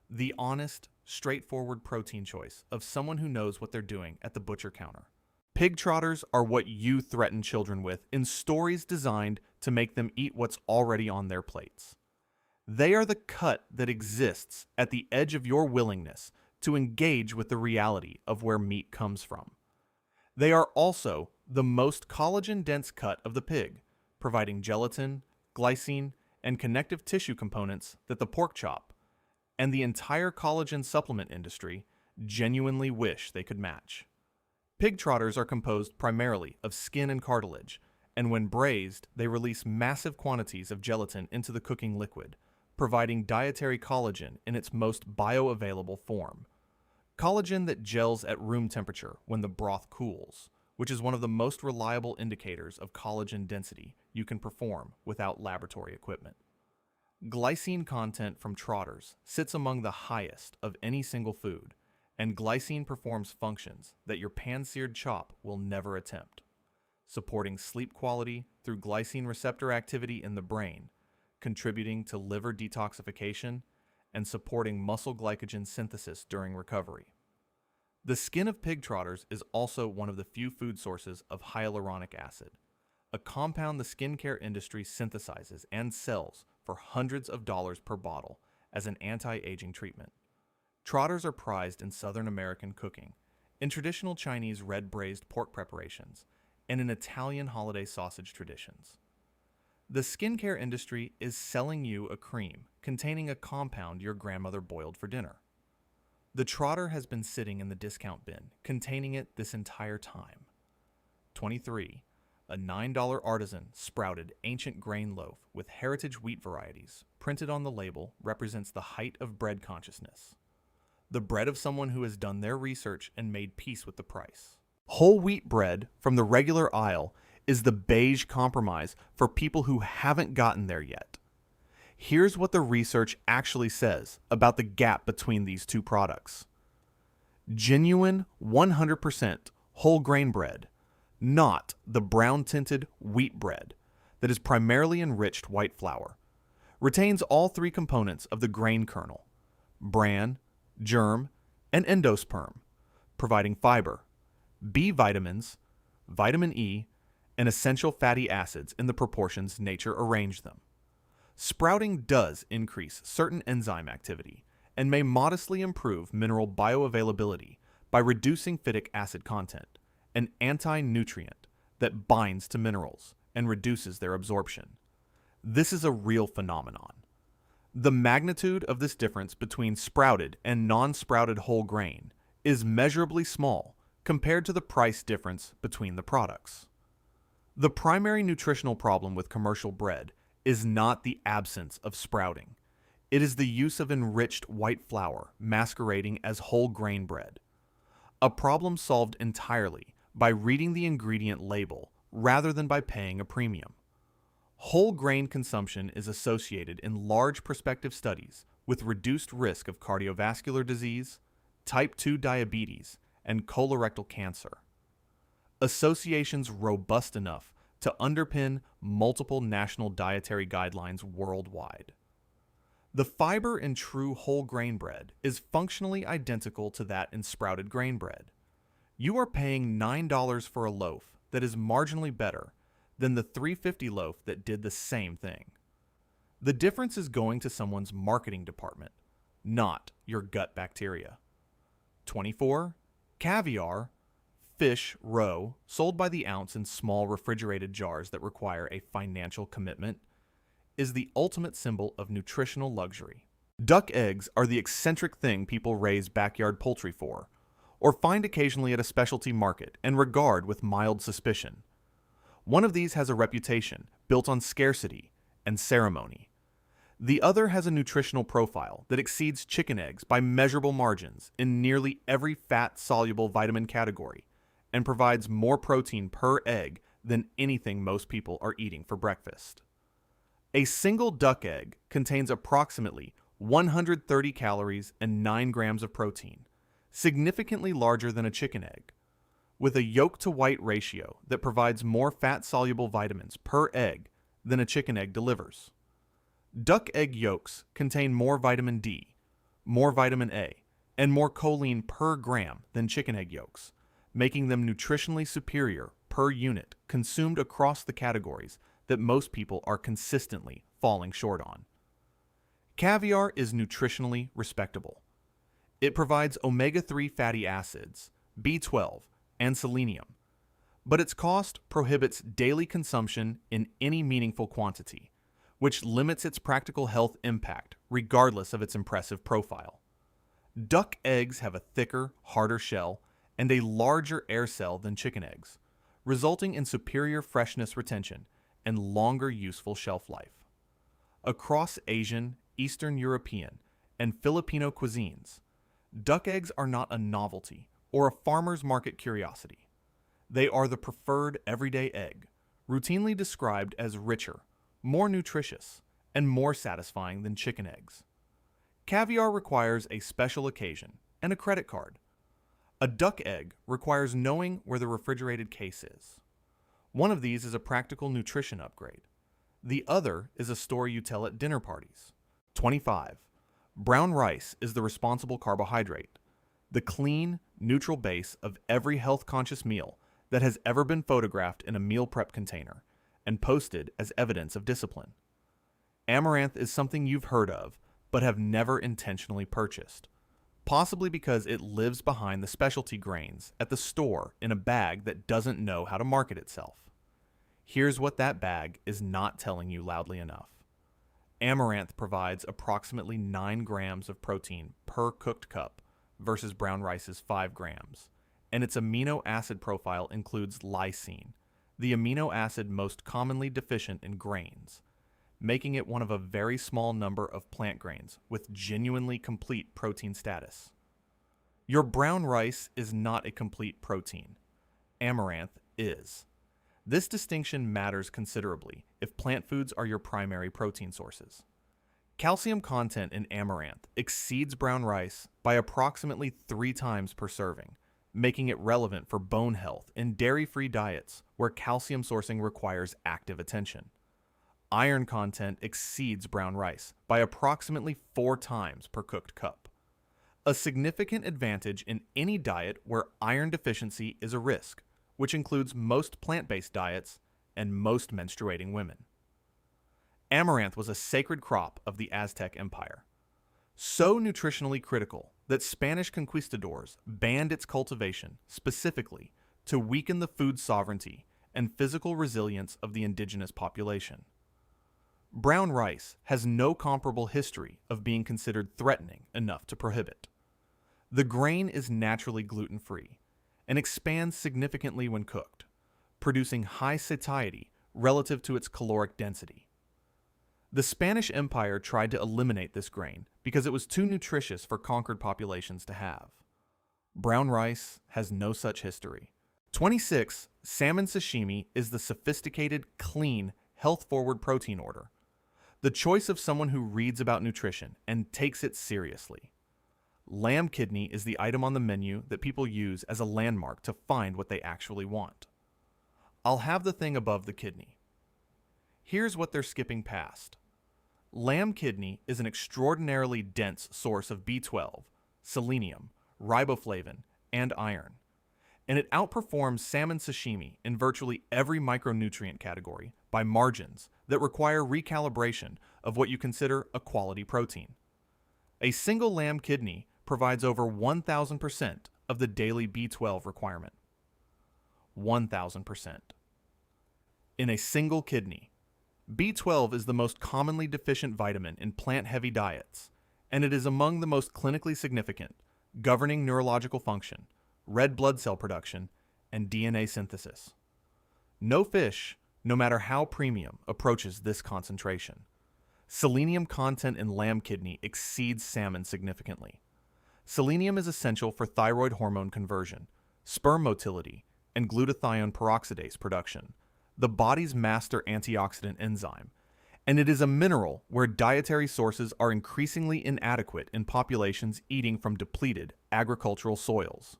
The honest, straightforward protein choice of someone who knows what they're doing at the butcher counter. Pig trotters are what you threaten children with in stories designed to make them eat what's already on their plates. They are the cut that exists at the edge of your willingness to engage with the reality of where meat comes from. They are also the most collagen-dense cut of the pig, providing gelatin, glycine, and connective tissue components that the pork chop and the entire collagen supplement industry genuinely wish they could match. Pig trotters are composed primarily of skin and cartilage, and when braised, they release massive quantities of gelatin into the cooking liquid, providing dietary collagen in its most bioavailable form. Collagen that gels at room temperature when the broth cools, which is one of the most reliable indicators of collagen density you can perform without laboratory equipment. Glycine content from trotters sits among the highest of any single food, and glycine performs functions that your pan-seared chop will never attempt, supporting sleep quality through glycine receptor activity in the brain, contributing to liver detoxification, and supporting muscle glycogen synthesis during recovery. The skin of pig trotters is also one of the few food sources of hyaluronic acid, a compound the skincare industry synthesizes and sells for hundreds of dollars per bottle as an anti-aging treatment. Trotters are prized in Southern American cooking, in traditional Chinese red braised pork preparations, and in Italian holiday sausage traditions. The skincare industry is selling you a cream containing a compound your grandmother boiled for dinner. The trotter has been sitting in the discount bin, containing it this entire time. 23. A $9 artisan sprouted ancient grain loaf with heritage wheat varieties printed on the label represents the height of bread consciousness. The bread of someone who has done their research and made peace with the price. Whole wheat bread from the regular aisle is the beige compromise for people who haven't gotten there yet. Here's what the research actually says about the gap between these two products. Genuine 100% whole grain bread, not the brown-tinted wheat bread that is primarily enriched white flour, retains all 3 components of the grain kernel, bran, germ, and endosperm, providing fiber, B vitamins, vitamin E, and essential fatty acids in the proportions nature arranged them. Sprouting does increase certain enzyme activity and may modestly improve mineral bioavailability by reducing phytic acid content, an anti-nutrient that binds to minerals and reduces their absorption. This is a real phenomenon. The magnitude of this difference between sprouted and non-sprouted whole grain is measurably small compared to the price difference between the products. The primary nutritional problem with commercial bread is not the absence of sprouting. It is the use of enriched white flour masquerading as whole grain bread. A problem solved entirely by reading the ingredient label rather than by paying a premium. Whole grain consumption is associated in large prospective studies with reduced risk of cardiovascular disease, type 2 diabetes, and colorectal cancer. Associations robust enough to underpin multiple national dietary guidelines worldwide. The fiber in true whole grain bread is functionally identical to that in sprouted grain bread. You are paying $9 for a loaf that is marginally better than the $3.50 loaf that did the same thing. The difference is going to someone's marketing department, not your gut bacteria. 24. Caviar, fish roe, sold by the ounce in small refrigerated jars that require a financial commitment, is the ultimate symbol of nutritional luxury. Duck eggs are the eccentric thing people raise backyard poultry for, or find occasionally at a specialty market and regard with mild suspicion. One of these has a reputation built on scarcity and ceremony. The other has a nutritional profile that exceeds chicken eggs by measurable margins in nearly every fat-soluble vitamin category and provides more protein per egg than anything most people are eating for breakfast. A single duck egg contains approximately 130 calories and 9 grams of protein, significantly larger than a chicken egg, with a yolk-to-white ratio that provides more fat-soluble vitamins per egg than a chicken egg delivers. Duck egg yolks contain more vitamin D, more vitamin A, and more choline per gram than chicken egg yolks, making them nutritionally superior per unit consumed across the categories that most people are consistently falling short on. Caviar is nutritionally respectable. It provides omega-3 fatty acids, B12, and selenium, but its cost prohibits daily consumption in any meaningful quantity, which limits its practical health impact regardless of its impressive profile. Duck eggs have a thicker, harder shell and a larger air cell than chicken eggs, resulting in superior freshness retention and longer useful shelf life. Across Asian, Eastern European, and Filipino cuisines, duck eggs are not a novelty or a farmer's market curiosity. They are the preferred everyday egg, routinely described as richer, more nutritious, and more satisfying than chicken eggs. Caviar requires a special occasion and a credit card. A duck egg requires knowing where the refrigerated case is. One of these is a practical nutrition upgrade. The other is a story you tell at dinner parties. 25. Brown rice is the responsible carbohydrate, the clean, neutral base of every health-conscious meal that has ever been photographed in a meal prep container and posted as evidence of discipline. Amaranth is something you've heard of, but have never intentionally purchased, possibly because it lives behind the specialty grains at the store in a bag that doesn't know how to market itself. Here's what that bag is not telling you loudly enough. Amaranth provides approximately 9 grams of protein per cooked cup versus brown rice's 5 grams, and its amino acid profile includes lysine, the amino acid most commonly deficient in grains, making it one of a very small number of plant grains with genuinely complete protein status. Your brown rice is not a complete protein. Amaranth is. This distinction matters considerably if plant foods are your primary protein sources. Calcium content in amaranth exceeds brown rice by approximately 3 times per serving, making it relevant for bone health in dairy-free diets where calcium sourcing requires active attention. Iron content exceeds brown rice by approximately 4 times per cooked cup, a significant advantage in any diet where iron deficiency is a risk, which includes most plant-based diets and most menstruating women. Amaranth was a sacred crop of the Aztec Empire, so nutritionally critical that Spanish conquistadors banned its cultivation specifically to weaken the food sovereignty and physical resilience of the indigenous population. Brown rice has no comparable history of being considered threatening enough to prohibit. The grain is naturally gluten-free and expands significantly when cooked, producing high satiety relative to its caloric density. The Spanish Empire tried to eliminate this grain because it was too nutritious for conquered populations to have. Brown rice has no such history. 26. Salmon sashimi is the sophisticated, clean, health-forward protein order. The choice of someone who reads about nutrition and takes it seriously. Lamb kidney is the item on the menu that people use as a landmark to find what they actually want. I'll have the thing above the kidney. Here's what they're skipping past. Lamb kidney is an extraordinarily dense source of B12, selenium, riboflavin, and iron, and it outperforms salmon sashimi in virtually every micronutrient category by margins that require recalibration of what you consider a quality protein. A single lamb kidney provides over 1,000% of the daily B12 requirement. 1,000%. In a single kidney. B12 is the most commonly deficient vitamin in plant-heavy diets, and it is among the most clinically significant, governing neurological function, red blood cell production, and DNA synthesis. No fish, no matter how premium, approaches this concentration. Selenium content in lamb kidney exceeds salmon significantly. Selenium is essential for thyroid hormone conversion, sperm motility, and glutathione peroxidase production, the body's master antioxidant enzyme, and it is a mineral where dietary sources are increasingly inadequate in populations eating from depleted agricultural soils.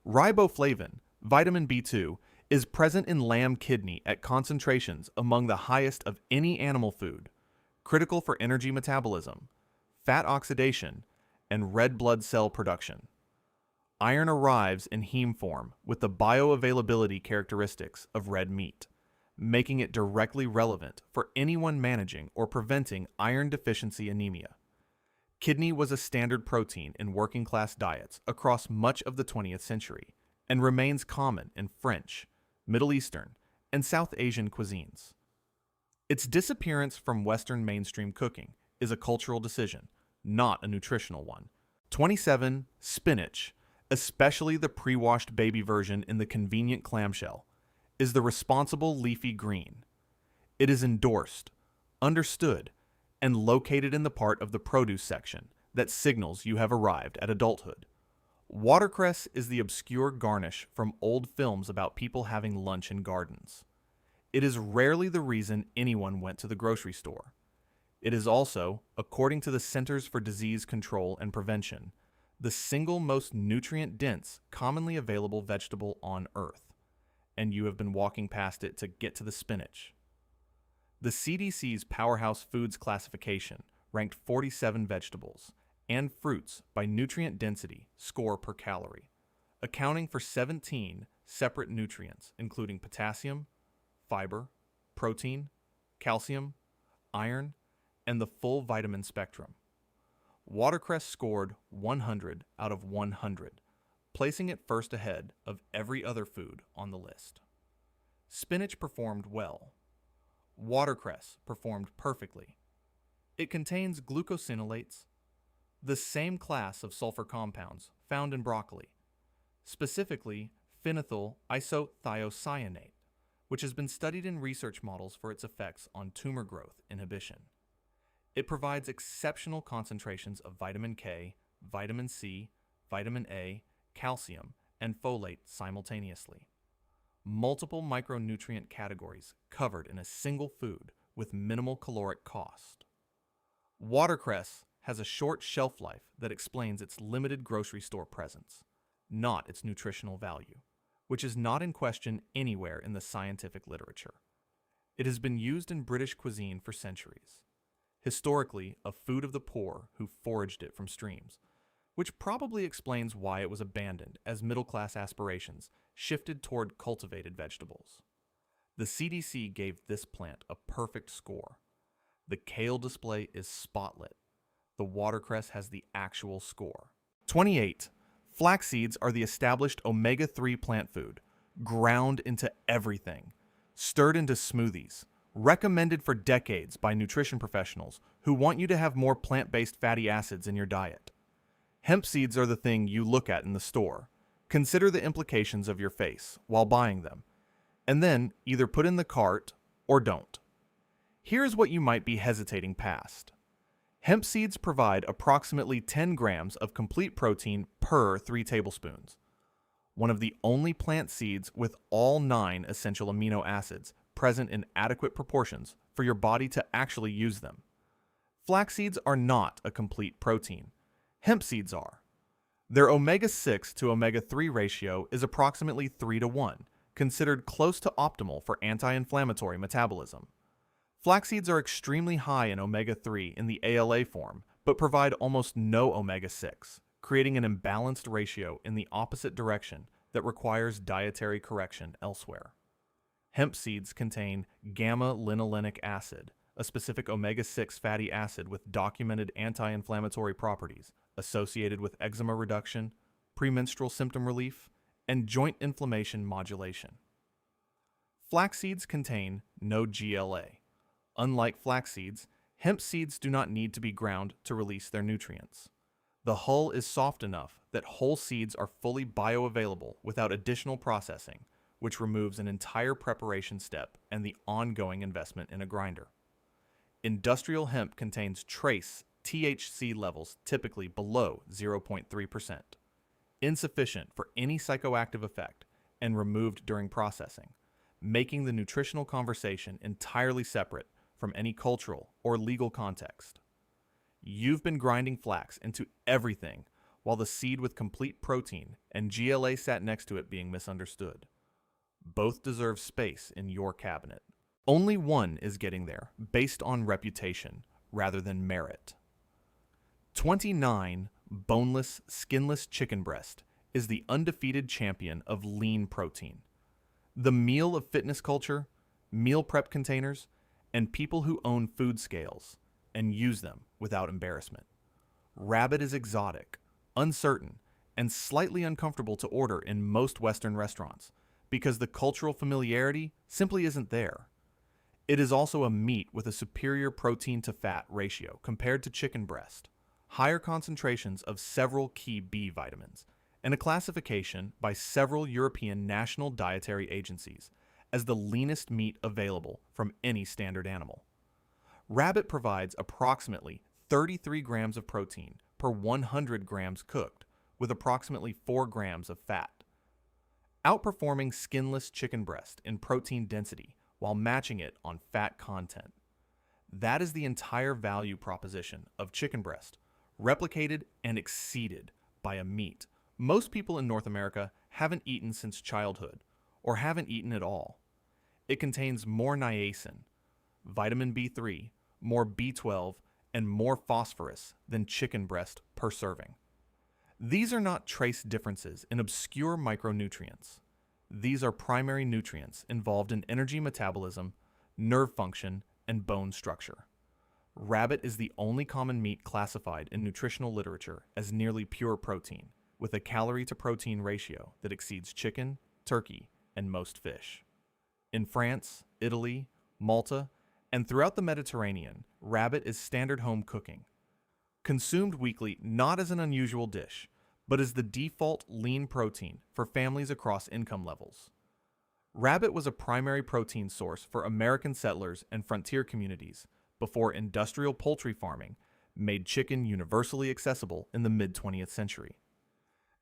Riboflavin, vitamin B2, is present in lamb kidney at concentrations among the highest of any animal food, critical for energy metabolism, fat oxidation, and red blood cell production. Iron arrives in heme form with the bioavailability characteristics of red meat, making it directly relevant for anyone managing or preventing iron deficiency anemia. Kidney was a standard protein in working-class diets across much of the 20th century and remains common in French, Middle Eastern, and South Asian cuisines. Its disappearance from Western mainstream cooking is a cultural decision, not a nutritional one. 27. Spinach, especially the pre-washed baby version in the convenient clamshell, is the responsible leafy green. It is endorsed, understood, and located in the part of the produce section that signals you have arrived at adulthood. Watercress is the obscure garnish from old films about people having lunch in gardens. It is rarely the reason anyone went to the grocery store. It is also, according to the Centers for Disease Control and Prevention, the single most nutrient-dense, commonly available vegetable on Earth, and you have been walking past it to get to the spinach. The CDC's Powerhouse Foods classification ranked 47 vegetables and fruits by nutrient density score per calorie, accounting for 17 separate nutrients including potassium, fiber, protein, calcium, iron, and the full vitamin spectrum. Watercress scored 100 out of 100, placing it first ahead of every other food on the list. Spinach performed well. Watercress performed perfectly. It contains glucosinolates, the same class of sulfur compounds found in broccoli, specifically phenylethyl isothiocyanate, which has been studied in research models for its effects on tumor growth inhibition. It provides exceptional concentrations of vitamin K, vitamin C, vitamin A, calcium, and folate simultaneously. Multiple micronutrient categories covered in a single food with minimal caloric cost. Watercress has a short shelf life that explains its limited grocery store presence, not its nutritional value, which is not in question anywhere in the scientific literature. It has been used in British cuisine for centuries. Historically, a food of the poor who foraged it from streams, which probably explains why it was abandoned as middle-class aspirations shifted toward cultivated vegetables. The CDC gave this plant a perfect score. The kale display is spotlit. The watercress has the actual score. 28. Flax seeds are the established omega-3 plant food, ground into everything, stirred into smoothies, recommended for decades by nutrition professionals who want you to have more plant-based fatty acids in your diet. Hemp seeds are the thing you look at in the store. Consider the implications of your face while buying them, and then either put in the cart or don't. Here's what you might be hesitating past. Hemp seeds provide approximately 10 grams of complete protein per 3 tablespoons. One of the only plant seeds with all 9 essential amino acids present in adequate proportions for your body to actually use them. Flax seeds are not a complete protein. Hemp seeds are. Their omega-6 to omega-3 ratio is approximately 3 to 1, considered close to optimal for anti-inflammatory metabolism. Flax seeds are extremely high in omega-3 in the ALA form, but provide almost no omega-6, creating an imbalanced ratio in the opposite direction that requires dietary correction elsewhere. Hemp seeds contain gamma-linolenic acid, a specific omega-6 fatty acid with documented anti-inflammatory properties associated with eczema reduction, premenstrual symptom relief, and joint inflammation modulation. Flax seeds contain no GLA. Unlike flax seeds, hemp seeds do not need to be ground to release their nutrients. The hull is soft enough that whole seeds are fully bioavailable without additional processing, which removes an entire preparation step and the ongoing investment in a grinder. Industrial hemp contains trace THC levels typically below 0.3%, insufficient for any psychoactive effect and removed during processing, making the nutritional conversation entirely separate from any cultural or legal context. You've been grinding flax into everything while the seed with complete protein and GLA sat next to it being misunderstood. Both deserve space in your cabinet. Only one is getting there based on reputation rather than merit. 29. Boneless, skinless chicken breast is the undefeated champion of lean protein. The meal of fitness culture, meal prep containers, and people who own food scales and use them without embarrassment. Rabbit is exotic, uncertain, and slightly uncomfortable to order in most Western restaurants because the cultural familiarity simply isn't there. It is also a meat with a superior protein to fat ratio compared to chicken breast, higher concentrations of several key B vitamins, and a classification by several European national dietary agencies as the leanest meat available from any standard animal. Rabbit provides approximately 33 grams of protein per 100 grams cooked, with approximately 4 grams of fat, outperforming skinless chicken breast in protein density while matching it on fat content. That is the entire value proposition of chicken breast, replicated and exceeded by a meat most people in North America haven't eaten since childhood, or haven't eaten at all. It contains more niacin, vitamin B3, more B12, and more phosphorus than chicken breast per serving. These are not trace differences in obscure micronutrients. These are primary nutrients involved in energy metabolism, nerve function, and bone structure. Rabbit is the only common meat classified in nutritional literature as nearly pure protein, with a calorie-to-protein ratio that exceeds chicken, turkey, and most fish. In France, Italy, Malta, and throughout the Mediterranean, rabbit is standard home cooking. Consumed weekly not as an unusual dish, but as the default lean protein for families across income levels. Rabbit was a primary protein source for American settlers and frontier communities before industrial poultry farming made chicken universally accessible in the mid-20th century.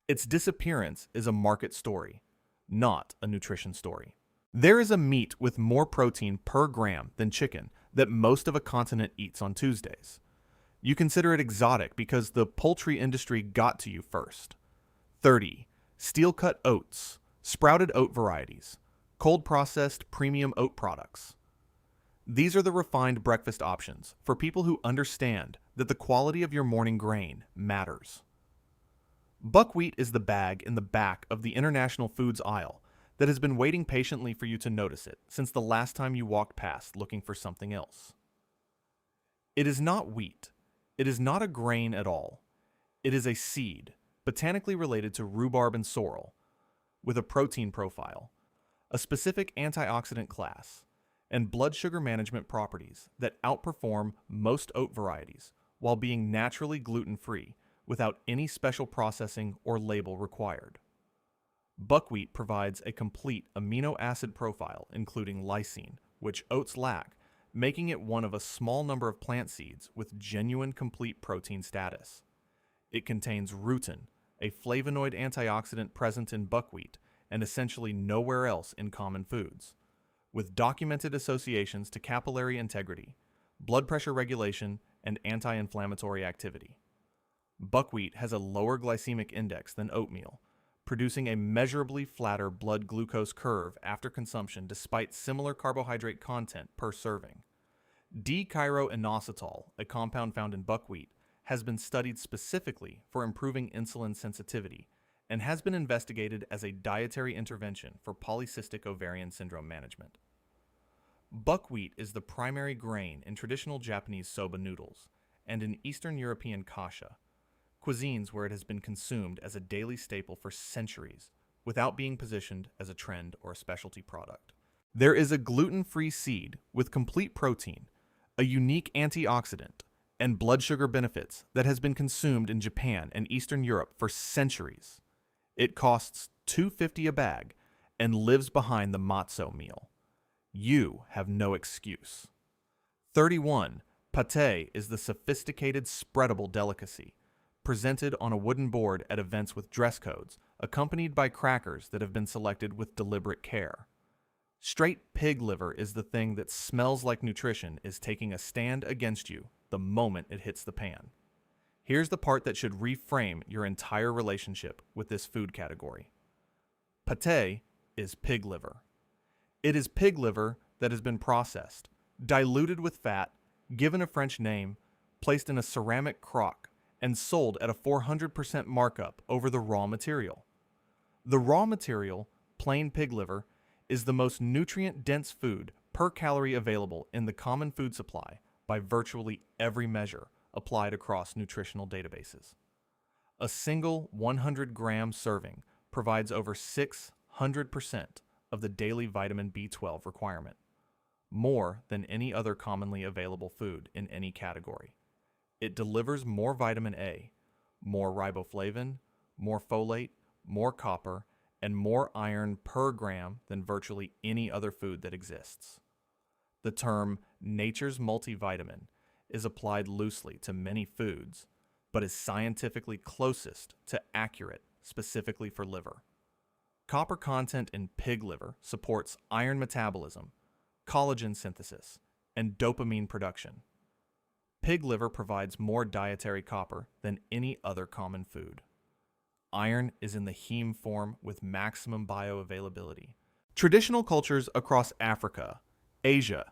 Its disappearance is a market story, not a nutrition story. There is a meat with more protein per gram than chicken that most of a continent eats on Tuesdays. You consider it exotic because the poultry industry got to you first. 30. Steel-cut oats, sprouted oat varieties, cold-processed premium oat products. These are the refined breakfast options for people who understand that the quality of your morning grain matters. Buckwheat is the bag in the back of the international foods aisle that has been waiting patiently for you to notice it since the last time you walked past looking for something else. It is not wheat. It is not a grain at all. It is a seed, botanically related to rhubarb and sorrel, with a protein profile, a specific antioxidant class, and blood sugar management properties that outperform most oat varieties while being naturally gluten-free without any special processing or label required. Buckwheat provides a complete amino acid profile including lysine, which oats lack, making it one of a small number of plant seeds with genuine complete protein status. It contains rutin, a flavonoid antioxidant present in buckwheat and essentially nowhere else in common foods, with documented associations to capillary integrity, blood pressure regulation, and anti-inflammatory activity. Buckwheat has a lower glycemic index than oatmeal, producing a measurably flatter blood glucose curve after consumption despite similar carbohydrate content per serving. D-chiroinositol, a compound found in buckwheat, has been studied specifically for improving insulin sensitivity and has been investigated as a dietary intervention for polycystic ovarian syndrome management. Buckwheat is the primary grain in traditional Japanese soba noodles and in Eastern European kasha, cuisines where it has been consumed as a daily staple for centuries without being positioned as a trend or a specialty product. There is a gluten-free seed with complete protein, a unique antioxidant, and blood sugar benefits that has been consumed in Japan and Eastern Europe for centuries. It costs $2.50 a bag and lives behind the matzo meal. You have no excuse. 31. Pate is the sophisticated spreadable delicacy, presented on a wooden board at events with dress codes, accompanied by crackers that have been selected with deliberate care. Straight pig liver is the thing that smells like nutrition is taking a stand against you the moment it hits the pan. Here's the part that should reframe your entire relationship with this food category. Pate is pig liver. It is pig liver that has been processed, diluted with fat, given a French name, placed in a ceramic crock, and sold at a 400% markup over the raw material. The raw material, plain pig liver, is the most nutrient-dense food per calorie available in the common food supply by virtually every measure applied across nutritional databases. A single 100-gram serving provides over 600% of the daily vitamin B12 requirement, more than any other commonly available food in any category. It delivers more vitamin A, more riboflavin, more folate, more copper, and more iron per gram than virtually any other food that exists. The term nature's multivitamin is applied loosely to many foods, but is scientifically closest to accurate specifically for liver. Copper content in pig liver supports iron metabolism, collagen synthesis, and dopamine production. Pig liver provides more dietary copper than any other common food. Iron is in the heme form with maximum bioavailability. Traditional cultures across Africa, Asia,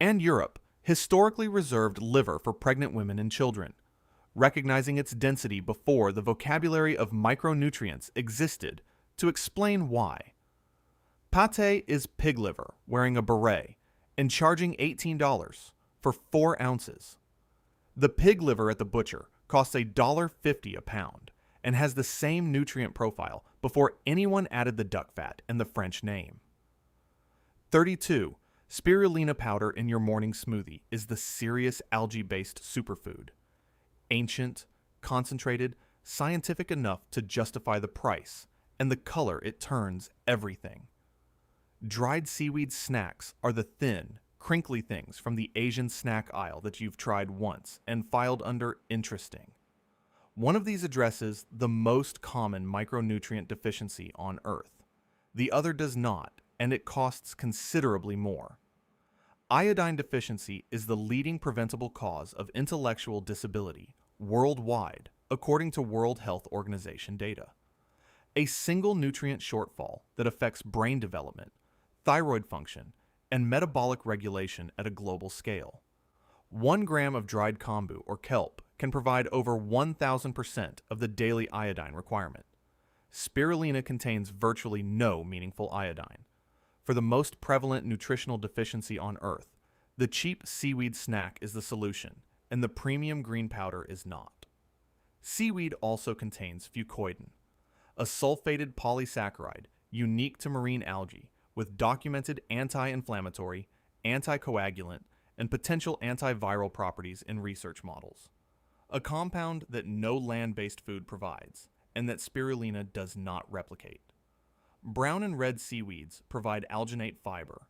and Europe historically reserved liver for pregnant women and children, recognizing its density before the vocabulary of micronutrients existed to explain why. Pate is pig liver wearing a beret and charging $18 for 4 ounces. The pig liver at the butcher costs $1.50 a pound and has the same nutrient profile before anyone added the duck fat and the French name. 32. Spirulina powder in your morning smoothie is the serious algae-based superfood. Ancient, concentrated, scientific enough to justify the price and the color it turns everything. Dried seaweed snacks are the thin, crinkly things from the Asian snack aisle that you've tried once and filed under interesting. One of these addresses the most common micronutrient deficiency on Earth. The other does not, and it costs considerably more. Iodine deficiency is the leading preventable cause of intellectual disability worldwide, according to World Health Organization data. A single nutrient shortfall that affects brain development, thyroid function, and metabolic regulation at a global scale. 1 gram of dried kombu or kelp can provide over 1,000% of the daily iodine requirement. Spirulina contains virtually no meaningful iodine. For the most prevalent nutritional deficiency on Earth, the cheap seaweed snack is the solution, and the premium green powder is not. Seaweed also contains fucoidan, a sulfated polysaccharide unique to marine algae with documented anti-inflammatory, anticoagulant, and potential antiviral properties in research models. A compound that no land-based food provides, and that spirulina does not replicate. Brown and red seaweeds provide alginate fiber,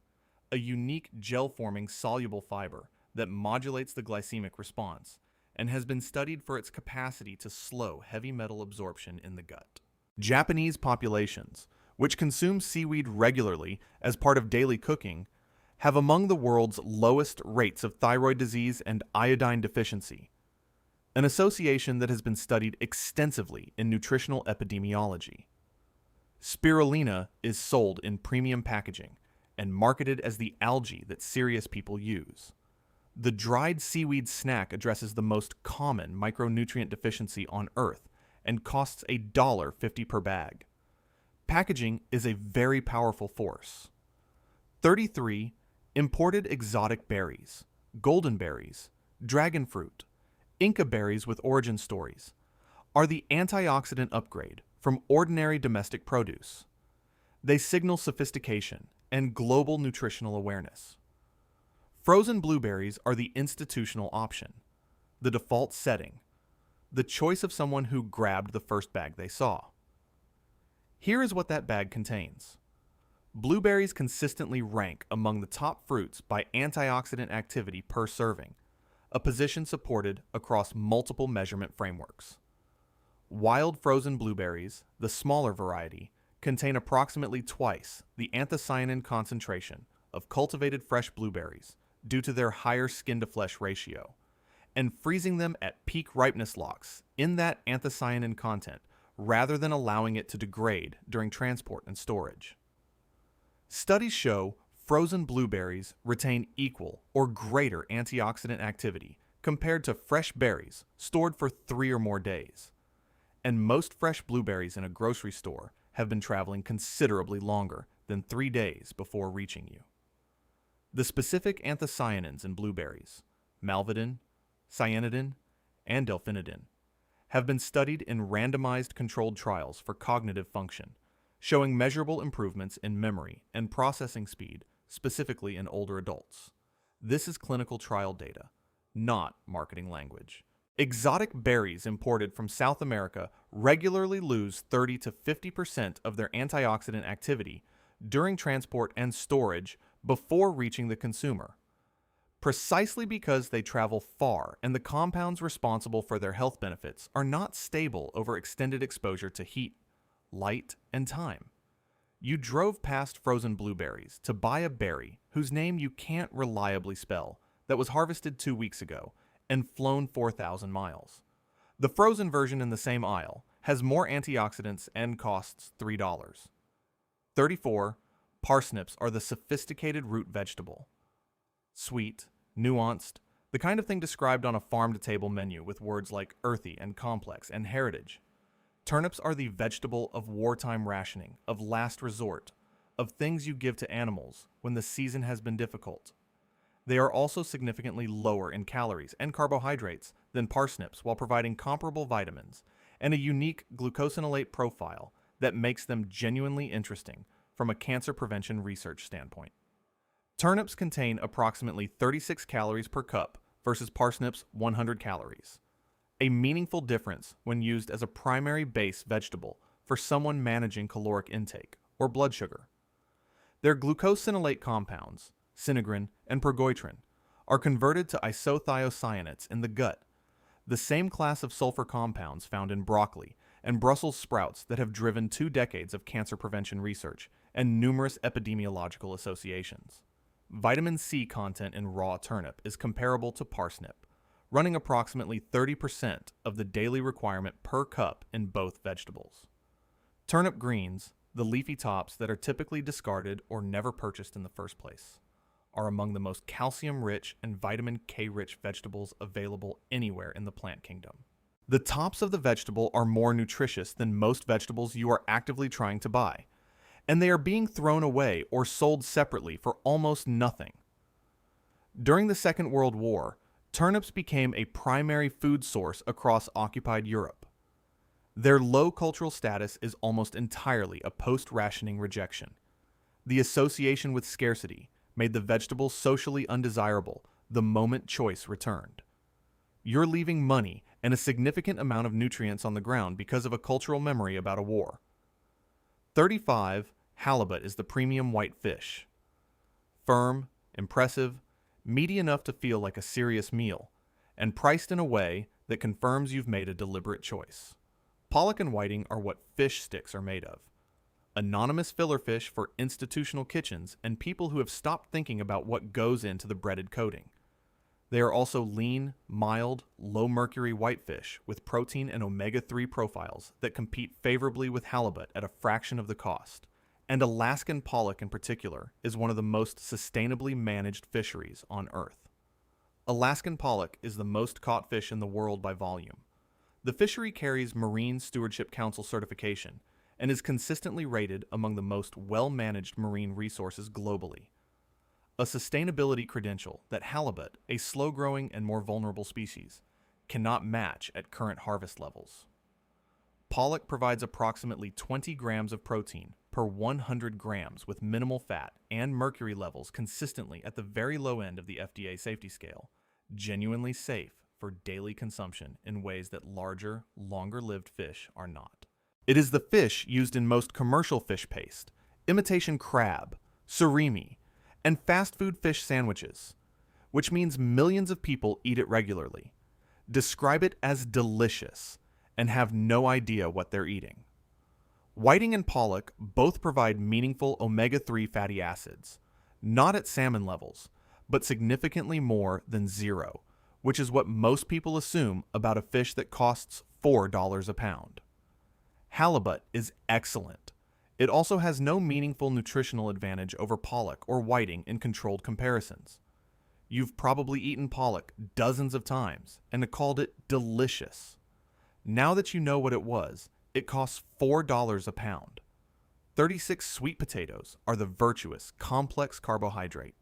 a unique gel-forming soluble fiber that modulates the glycemic response and has been studied for its capacity to slow heavy metal absorption in the gut. Japanese populations, which consume seaweed regularly as part of daily cooking, have among the world's lowest rates of thyroid disease and iodine deficiency, an association that has been studied extensively in nutritional epidemiology. Spirulina is sold in premium packaging and marketed as the algae that serious people use. The dried seaweed snack addresses the most common micronutrient deficiency on Earth and costs $1.50 per bag. Packaging is a very powerful force. 33. Imported exotic berries, golden berries, dragon fruit, Inca berries with origin stories, are the antioxidant upgrade from ordinary domestic produce. They signal sophistication and global nutritional awareness. Frozen blueberries are the institutional option, the default setting, the choice of someone who grabbed the first bag they saw. Here is what that bag contains. Blueberries consistently rank among the top fruits by antioxidant activity per serving, a position supported across multiple measurement frameworks. Wild frozen blueberries, the smaller variety, contain approximately twice the anthocyanin concentration of cultivated fresh blueberries due to their higher skin-to-flesh ratio, and freezing them at peak ripeness locks in that anthocyanin content rather than allowing it to degrade during transport and storage. Studies show frozen blueberries retain equal or greater antioxidant activity compared to fresh berries stored for 3 or more days. And most fresh blueberries in a grocery store have been traveling considerably longer than 3 days before reaching you. The specific anthocyanins in blueberries, malvidin, cyanidin, and delphinidin, have been studied in randomized controlled trials for cognitive function, showing measurable improvements in memory and processing speed, specifically in older adults. This is clinical trial data, not marketing language. Exotic berries imported from South America regularly lose 30 to 50% of their antioxidant activity during transport and storage before reaching the consumer, precisely because they travel far and the compounds responsible for their health benefits are not stable over extended exposure to heat, light, and time. You drove past frozen blueberries to buy a berry whose name you can't reliably spell that was harvested 2 weeks ago and flown 4,000 miles. The frozen version in the same aisle has more antioxidants and costs $3. 34. Parsnips are the sophisticated root vegetable. Sweet, nuanced, the kind of thing described on a farm-to-table menu with words like earthy and complex and heritage. Turnips are the vegetable of wartime rationing, of last resort, of things you give to animals when the season has been difficult. They are also significantly lower in calories and carbohydrates than parsnips while providing comparable vitamins and a unique glucosinolate profile that makes them genuinely interesting from a cancer prevention research standpoint. Turnips contain approximately 36 calories per cup versus parsnips' 100 calories. A meaningful difference when used as a primary base vegetable for someone managing caloric intake or blood sugar. Their glucosinolate compounds, sinigrin and pergoitrin, are converted to isothiocyanates in the gut, the same class of sulfur compounds found in broccoli and Brussels sprouts that have driven 2 decades of cancer prevention research and numerous epidemiological associations. Vitamin C content in raw turnip is comparable to parsnip, running approximately 30% of the daily requirement per cup in both vegetables. Turnip greens, the leafy tops that are typically discarded or never purchased in the first place, are among the most calcium-rich and vitamin K-rich vegetables available anywhere in the plant kingdom. The tops of the vegetable are more nutritious than most vegetables you are actively trying to buy, and they are being thrown away or sold separately for almost nothing. During the Second World War, turnips became a primary food source across occupied Europe. Their low cultural status is almost entirely a post-rationing rejection. The association with scarcity made the vegetable socially undesirable the moment choice returned. You're leaving money and a significant amount of nutrients on the ground because of a cultural memory about a war. 35. Halibut is the premium white fish. Firm, impressive, meaty enough to feel like a serious meal, and priced in a way that confirms you've made a deliberate choice. Pollock and whiting are what fish sticks are made of. Anonymous filler fish for institutional kitchens and people who have stopped thinking about what goes into the breaded coating. They are also lean, mild, low-mercury whitefish with protein and omega-3 profiles that compete favorably with halibut at a fraction of the cost. And Alaskan pollock in particular is one of the most sustainably managed fisheries on Earth. Alaskan pollock is the most caught fish in the world by volume. The fishery carries Marine Stewardship Council certification and is consistently rated among the most well-managed marine resources globally. A sustainability credential that halibut, a slow-growing and more vulnerable species, cannot match at current harvest levels. Pollock provides approximately 20 grams of protein per 100 grams with minimal fat and mercury levels consistently at the very low end of the FDA safety scale, genuinely safe for daily consumption in ways that larger, longer-lived fish are not. It is the fish used in most commercial fish paste, imitation crab, surimi, and fast food fish sandwiches, which means millions of people eat it regularly, describe it as delicious, and have no idea what they're eating. Whiting and pollock both provide meaningful omega-3 fatty acids, not at salmon levels, but significantly more than zero, which is what most people assume about a fish that costs $4 a pound. Halibut is excellent. It also has no meaningful nutritional advantage over pollock or whiting in controlled comparisons. You've probably eaten pollock dozens of times and called it delicious. Now that you know what it was, it costs $4 a pound. 36 sweet potatoes are the virtuous, complex carbohydrate,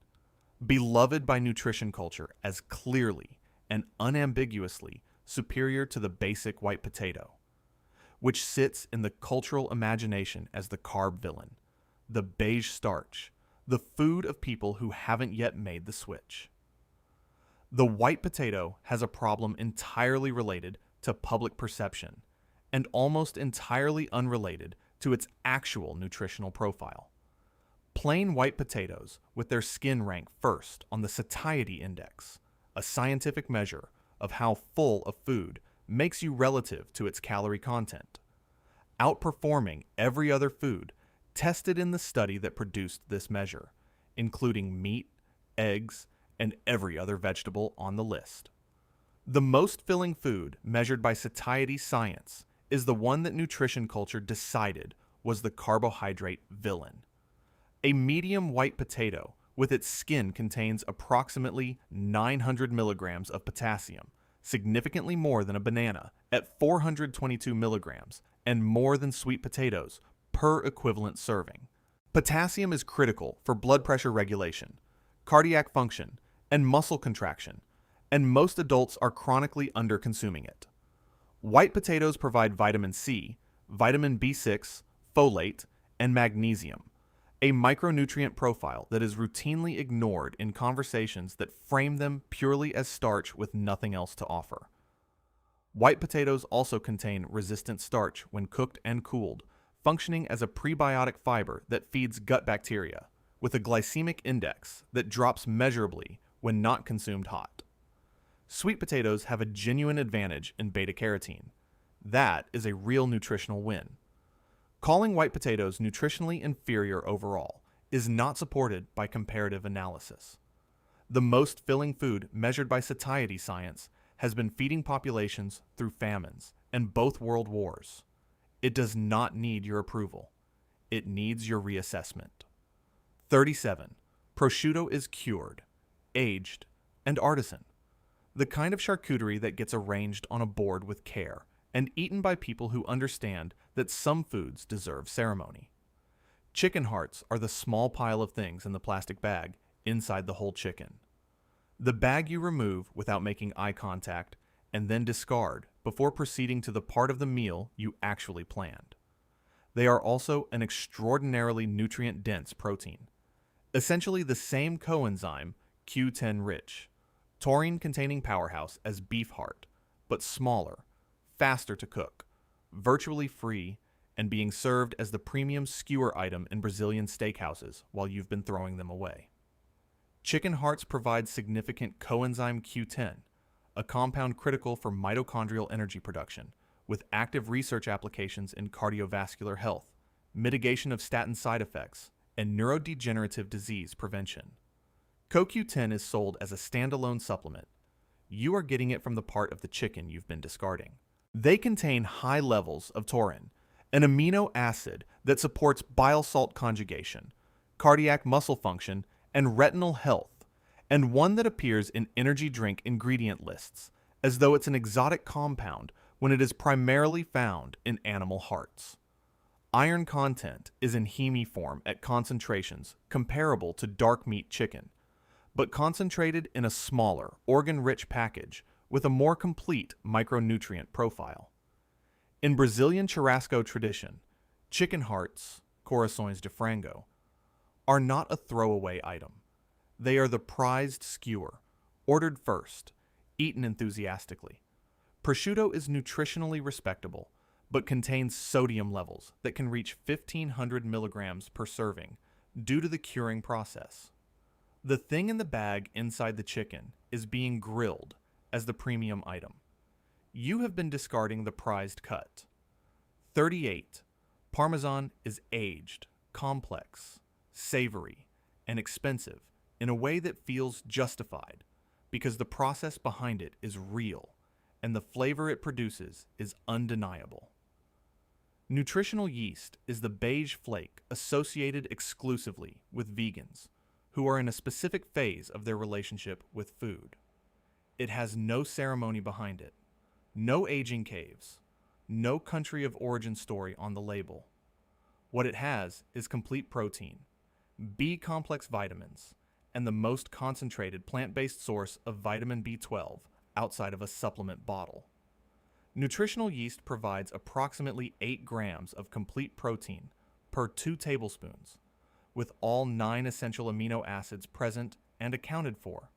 beloved by nutrition culture as clearly and unambiguously superior to the basic white potato, which sits in the cultural imagination as the carb villain, the beige starch, the food of people who haven't yet made the switch. The white potato has a problem entirely related to public perception and almost entirely unrelated to its actual nutritional profile. Plain white potatoes with their skin rank first on the satiety index, a scientific measure of how full a food makes you relative to its calorie content, outperforming every other food tested in the study that produced this measure, including meat, eggs, and every other vegetable on the list. The most filling food measured by satiety science is the one that nutrition culture decided was the carbohydrate villain. A medium white potato with its skin contains approximately 900 milligrams of potassium, significantly more than a banana at 422 milligrams, and more than sweet potatoes per equivalent serving. Potassium is critical for blood pressure regulation, cardiac function, and muscle contraction, and most adults are chronically under-consuming it. White potatoes provide vitamin C, vitamin B6, folate, and magnesium, a micronutrient profile that is routinely ignored in conversations that frame them purely as starch with nothing else to offer. White potatoes also contain resistant starch when cooked and cooled, functioning as a prebiotic fiber that feeds gut bacteria, with a glycemic index that drops measurably when not consumed hot. Sweet potatoes have a genuine advantage in beta-carotene. That is a real nutritional win. Calling white potatoes nutritionally inferior overall is not supported by comparative analysis. The most filling food measured by satiety science has been feeding populations through famines and both world wars. It does not need your approval. It needs your reassessment. 37. Prosciutto is cured, aged, and artisan. The kind of charcuterie that gets arranged on a board with care and eaten by people who understand that some foods deserve ceremony. Chicken hearts are the small pile of things in the plastic bag inside the whole chicken. The bag you remove without making eye contact and then discard before proceeding to the part of the meal you actually planned. They are also an extraordinarily nutrient-dense protein, essentially the same coenzyme Q10-rich, taurine-containing powerhouse as beef heart, but smaller, faster to cook, virtually free, and being served as the premium skewer item in Brazilian steakhouses while you've been throwing them away. Chicken hearts provide significant coenzyme Q10, a compound critical for mitochondrial energy production, with active research applications in cardiovascular health, mitigation of statin side effects, and neurodegenerative disease prevention. CoQ10 is sold as a standalone supplement. You are getting it from the part of the chicken you've been discarding. They contain high levels of taurine, an amino acid that supports bile salt conjugation, cardiac muscle function, and retinal health, and one that appears in energy drink ingredient lists as though it's an exotic compound when it is primarily found in animal hearts. Iron content is in heme form at concentrations comparable to dark meat chicken, but concentrated in a smaller, organ-rich package with a more complete micronutrient profile. In Brazilian churrasco tradition, chicken hearts, corações de frango, are not a throwaway item. They are the prized skewer, ordered first, eaten enthusiastically. Prosciutto is nutritionally respectable, but contains sodium levels that can reach 1,500 milligrams per serving due to the curing process. The thing in the bag inside the chicken is being grilled as the premium item. You have been discarding the prized cut. 38. Parmesan is aged, complex, savory, and expensive in a way that feels justified because the process behind it is real and the flavor it produces is undeniable. Nutritional yeast is the beige flake associated exclusively with vegans who are in a specific phase of their relationship with food. It has no ceremony behind it, no aging caves, no country of origin story on the label. What it has is complete protein, B-complex vitamins, and the most concentrated plant-based source of vitamin B12 outside of a supplement bottle. Nutritional yeast provides approximately 8 grams of complete protein per 2 tablespoons, with all 9 essential amino acids present and accounted for,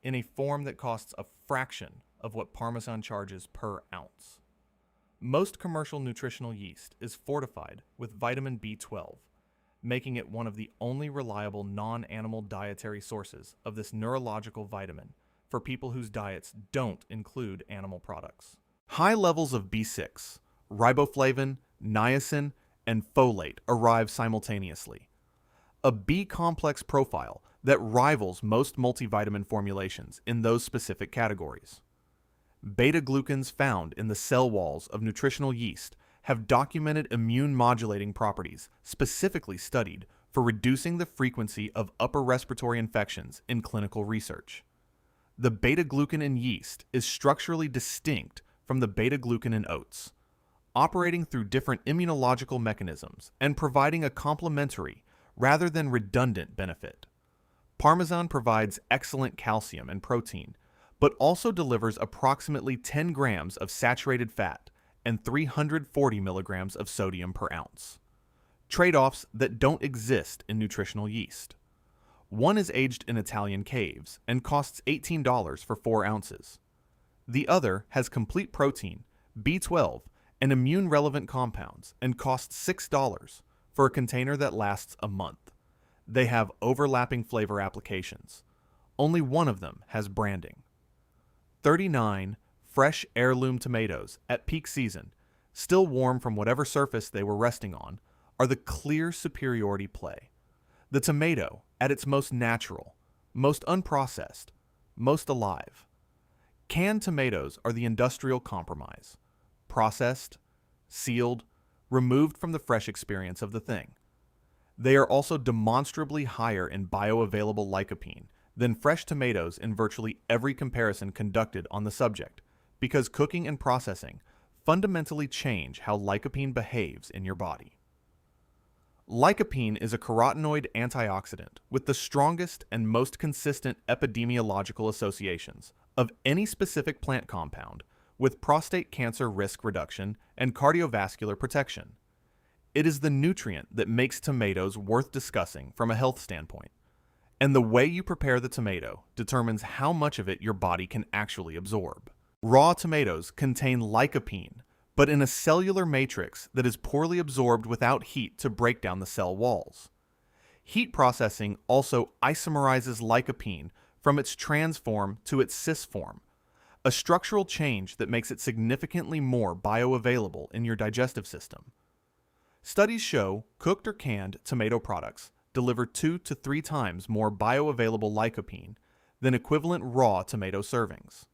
in a form that costs a fraction of what Parmesan charges per ounce. Most commercial nutritional yeast is fortified with vitamin B12, making it one of the only reliable non-animal dietary sources of this neurological vitamin for people whose diets don't include animal products. High levels of B6, riboflavin, niacin, and folate arrive simultaneously. A B-complex profile that rivals most multivitamin formulations in those specific categories. Beta-glucans found in the cell walls of nutritional yeast have documented immune-modulating properties specifically studied for reducing the frequency of upper respiratory infections in clinical research. The beta-glucan in yeast is structurally distinct from the beta-glucan in oats, operating through different immunological mechanisms and providing a complementary rather than redundant benefit. Parmesan provides excellent calcium and protein, but also delivers approximately 10 grams of saturated fat and 340 milligrams of sodium per ounce. Trade-offs that don't exist in nutritional yeast. One is aged in Italian caves and costs $18 for 4 ounces. The other has complete protein, B12, and immune-relevant compounds and costs $6 for a container that lasts a month. They have overlapping flavor applications. Only one of them has branding. 39 fresh heirloom tomatoes at peak season, still warm from whatever surface they were resting on, are the clear superiority play. The tomato at its most natural, most unprocessed, most alive. Canned tomatoes are the industrial compromise. Processed, sealed, removed from the fresh experience of the thing. They are also demonstrably higher in bioavailable lycopene than fresh tomatoes in virtually every comparison conducted on the subject, because cooking and processing fundamentally change how lycopene behaves in your body. Lycopene is a carotenoid antioxidant with the strongest and most consistent epidemiological associations of any specific plant compound with prostate cancer risk reduction and cardiovascular protection. It is the nutrient that makes tomatoes worth discussing from a health standpoint, and the way you prepare the tomato determines how much of it your body can actually absorb. Raw tomatoes contain lycopene, but in a cellular matrix that is poorly absorbed without heat to break down the cell walls. Heat processing also isomerizes lycopene from its trans form to its cis form, a structural change that makes it significantly more bioavailable in your digestive system. Studies show cooked or canned tomato products deliver 2 to 3 times more bioavailable lycopene than equivalent raw tomato servings.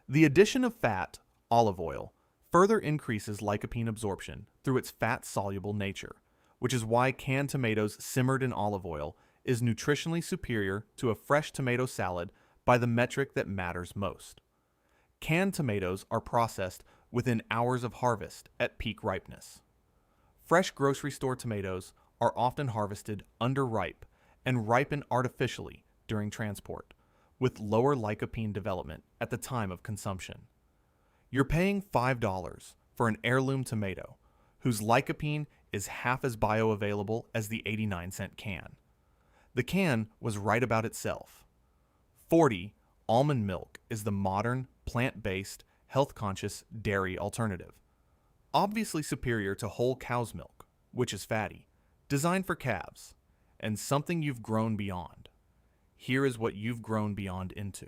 The addition of fat, olive oil, further increases lycopene absorption through its fat-soluble nature, which is why canned tomatoes simmered in olive oil is nutritionally superior to a fresh tomato salad by the metric that matters most. Canned tomatoes are processed within hours of harvest at peak ripeness. Fresh grocery store tomatoes are often harvested underripe and ripen artificially during transport, with lower lycopene development at the time of consumption. You're paying $5 for an heirloom tomato, whose lycopene is half as bioavailable as the 89-cent can. The can was right about itself. 40 almond milk is the modern, plant-based, health-conscious dairy alternative, obviously superior to whole cow's milk, which is fatty, designed for calves, and something you've grown beyond. Here is what you've grown beyond into.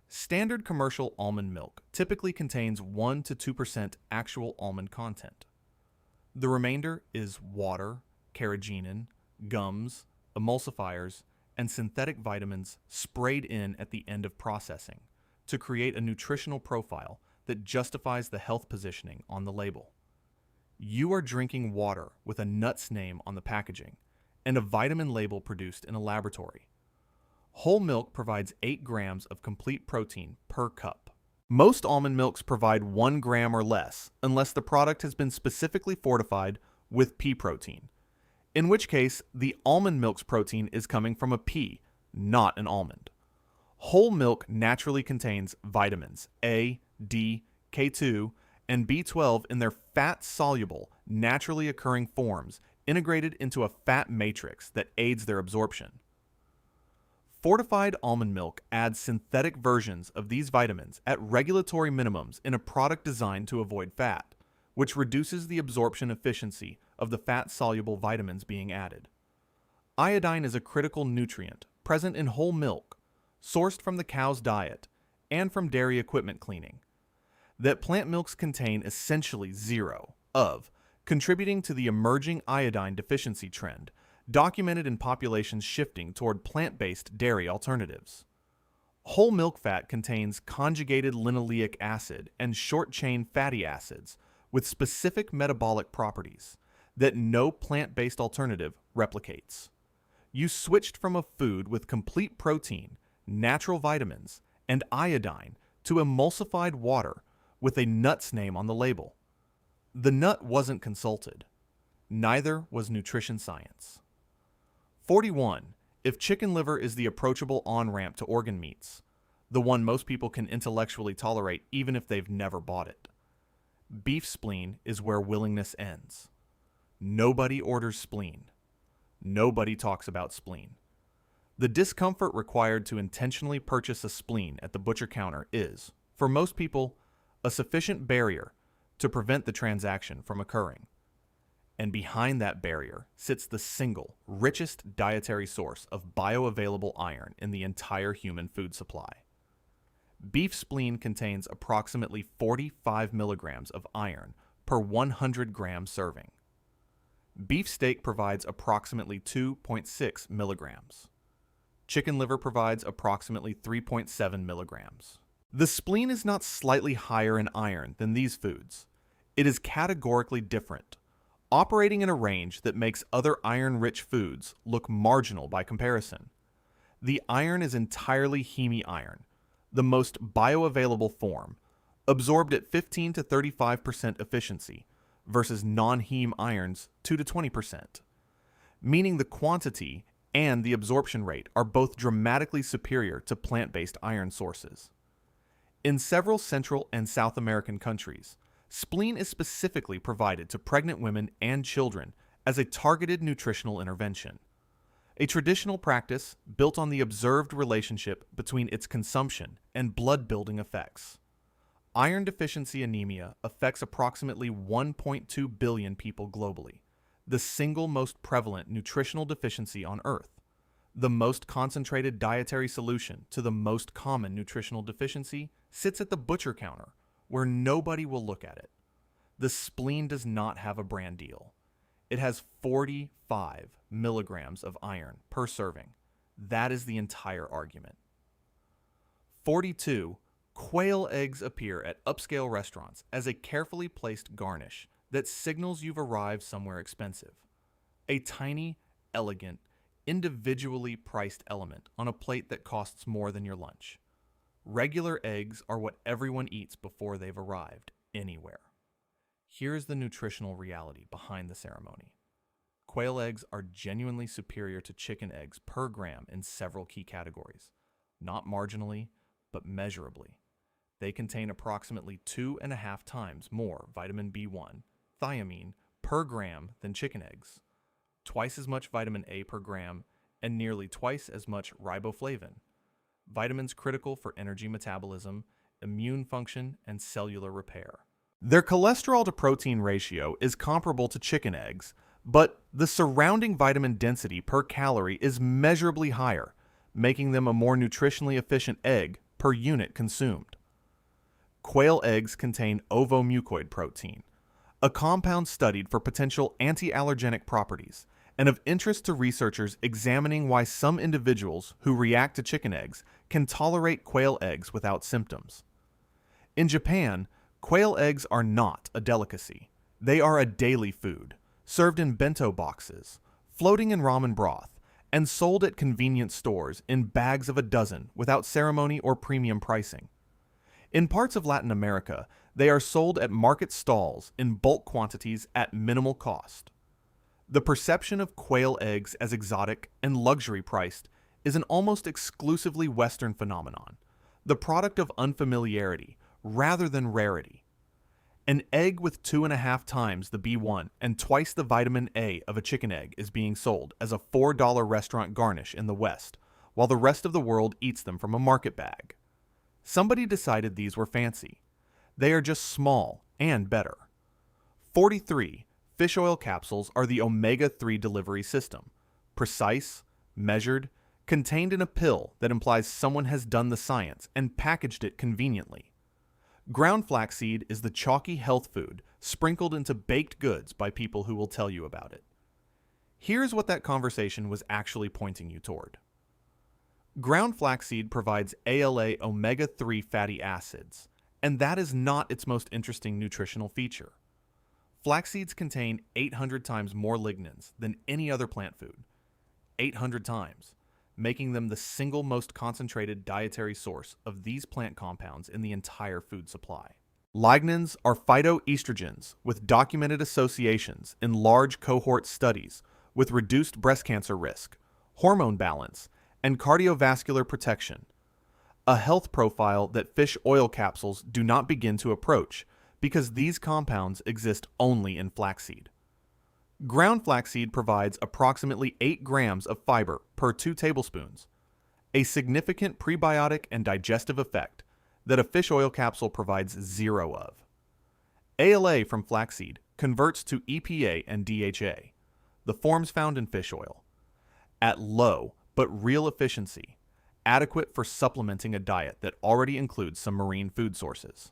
Standard commercial almond milk typically contains 1 to 2% actual almond content. The remainder is water, carrageenan, gums, emulsifiers, and synthetic vitamins sprayed in at the end of processing to create a nutritional profile that justifies the health positioning on the label. You are drinking water with a nut's name on the packaging and a vitamin label produced in a laboratory. Whole milk provides 8 grams of complete protein per cup. Most almond milks provide 1 gram or less unless the product has been specifically fortified with pea protein, in which case the almond milk's protein is coming from a pea, not an almond. Whole milk naturally contains vitamins A, D, K2, and B12 in their fat-soluble, naturally occurring forms integrated into a fat matrix that aids their absorption. Fortified almond milk adds synthetic versions of these vitamins at regulatory minimums in a product designed to avoid fat, which reduces the absorption efficiency of the fat-soluble vitamins being added. Iodine is a critical nutrient present in whole milk, sourced from the cow's diet and from dairy equipment cleaning, that plant milks contain essentially zero of, contributing to the emerging iodine deficiency trend documented in populations shifting toward plant-based dairy alternatives. Whole milk fat contains conjugated linoleic acid and short-chain fatty acids with specific metabolic properties that no plant-based alternative replicates. You switched from a food with complete protein, natural vitamins, and iodine to emulsified water with a nut's name on the label. The nut wasn't consulted. Neither was nutrition science. 41. If chicken liver is the approachable on-ramp to organ meats, the one most people can intellectually tolerate even if they've never bought it, beef spleen is where willingness ends. Nobody orders spleen. Nobody talks about spleen. The discomfort required to intentionally purchase a spleen at the butcher counter is, for most people, a sufficient barrier to prevent the transaction from occurring. And behind that barrier sits the single, richest dietary source of bioavailable iron in the entire human food supply. Beef spleen contains approximately 45 milligrams of iron per 100 gram serving. Beef steak provides approximately 2.6 milligrams. Chicken liver provides approximately 3.7 milligrams. The spleen is not slightly higher in iron than these foods. It is categorically different, operating in a range that makes other iron-rich foods look marginal by comparison. The iron is entirely heme iron, the most bioavailable form, absorbed at 15 to 35% efficiency versus non-heme iron's 2 to 20%, meaning the quantity and the absorption rate are both dramatically superior to plant-based iron sources. In several Central and South American countries, spleen is specifically provided to pregnant women and children as a targeted nutritional intervention, a traditional practice built on the observed relationship between its consumption and blood-building effects. Iron deficiency anemia affects approximately 1.2 billion people globally, the single most prevalent nutritional deficiency on Earth. The most concentrated dietary solution to the most common nutritional deficiency sits at the butcher counter, where nobody will look at it. The spleen does not have a brand deal. It has 45 milligrams of iron per serving. That is the entire argument. 42. Quail eggs appear at upscale restaurants as a carefully placed garnish that signals you've arrived somewhere expensive. A tiny, elegant, individually priced element on a plate that costs more than your lunch. Regular eggs are what everyone eats before they've arrived anywhere. Here's the nutritional reality behind the ceremony. Quail eggs are genuinely superior to chicken eggs per gram in several key categories, not marginally, but measurably. They contain approximately 2.5 times more vitamin B1, thiamine, per gram than chicken eggs, twice as much vitamin A per gram, and nearly twice as much riboflavin, vitamins critical for energy metabolism, immune function, and cellular repair. Their cholesterol to protein ratio is comparable to chicken eggs, but the surrounding vitamin density per calorie is measurably higher, making them a more nutritionally efficient egg per unit consumed. Quail eggs contain ovomucoid protein, a compound studied for potential anti-allergenic properties and of interest to researchers examining why some individuals who react to chicken eggs can tolerate quail eggs without symptoms. In Japan, quail eggs are not a delicacy. They are a daily food, served in bento boxes, floating in ramen broth, and sold at convenience stores in bags of a dozen without ceremony or premium pricing. In parts of Latin America, they are sold at market stalls in bulk quantities at minimal cost. The perception of quail eggs as exotic and luxury priced is an almost exclusively Western phenomenon, the product of unfamiliarity rather than rarity. An egg with 2.5 times the B1 and twice the vitamin A of a chicken egg is being sold as a $4 restaurant garnish in the West, while the rest of the world eats them from a market bag. Somebody decided these were fancy. They are just small and better. 43. Fish oil capsules are the omega-3 delivery system. Precise, measured, contained in a pill that implies someone has done the science and packaged it conveniently. Ground flaxseed is the chalky health food sprinkled into baked goods by people who will tell you about it. Here's what that conversation was actually pointing you toward. Ground flaxseed provides ALA omega-3 fatty acids, and that is not its most interesting nutritional feature. Flax seeds contain 800 times more lignans than any other plant food. 800 times, making them the single most concentrated dietary source of these plant compounds in the entire food supply. Lignans are phytoestrogens with documented associations in large cohort studies with reduced breast cancer risk, hormone balance, and cardiovascular protection, a health profile that fish oil capsules do not begin to approach because these compounds exist only in flaxseed. Ground flaxseed provides approximately 8 grams of fiber per 2 tablespoons, a significant prebiotic and digestive effect that a fish oil capsule provides 0 of. ALA from flaxseed converts to EPA and DHA, the forms found in fish oil, at low but real efficiency, adequate for supplementing a diet that already includes some marine food sources.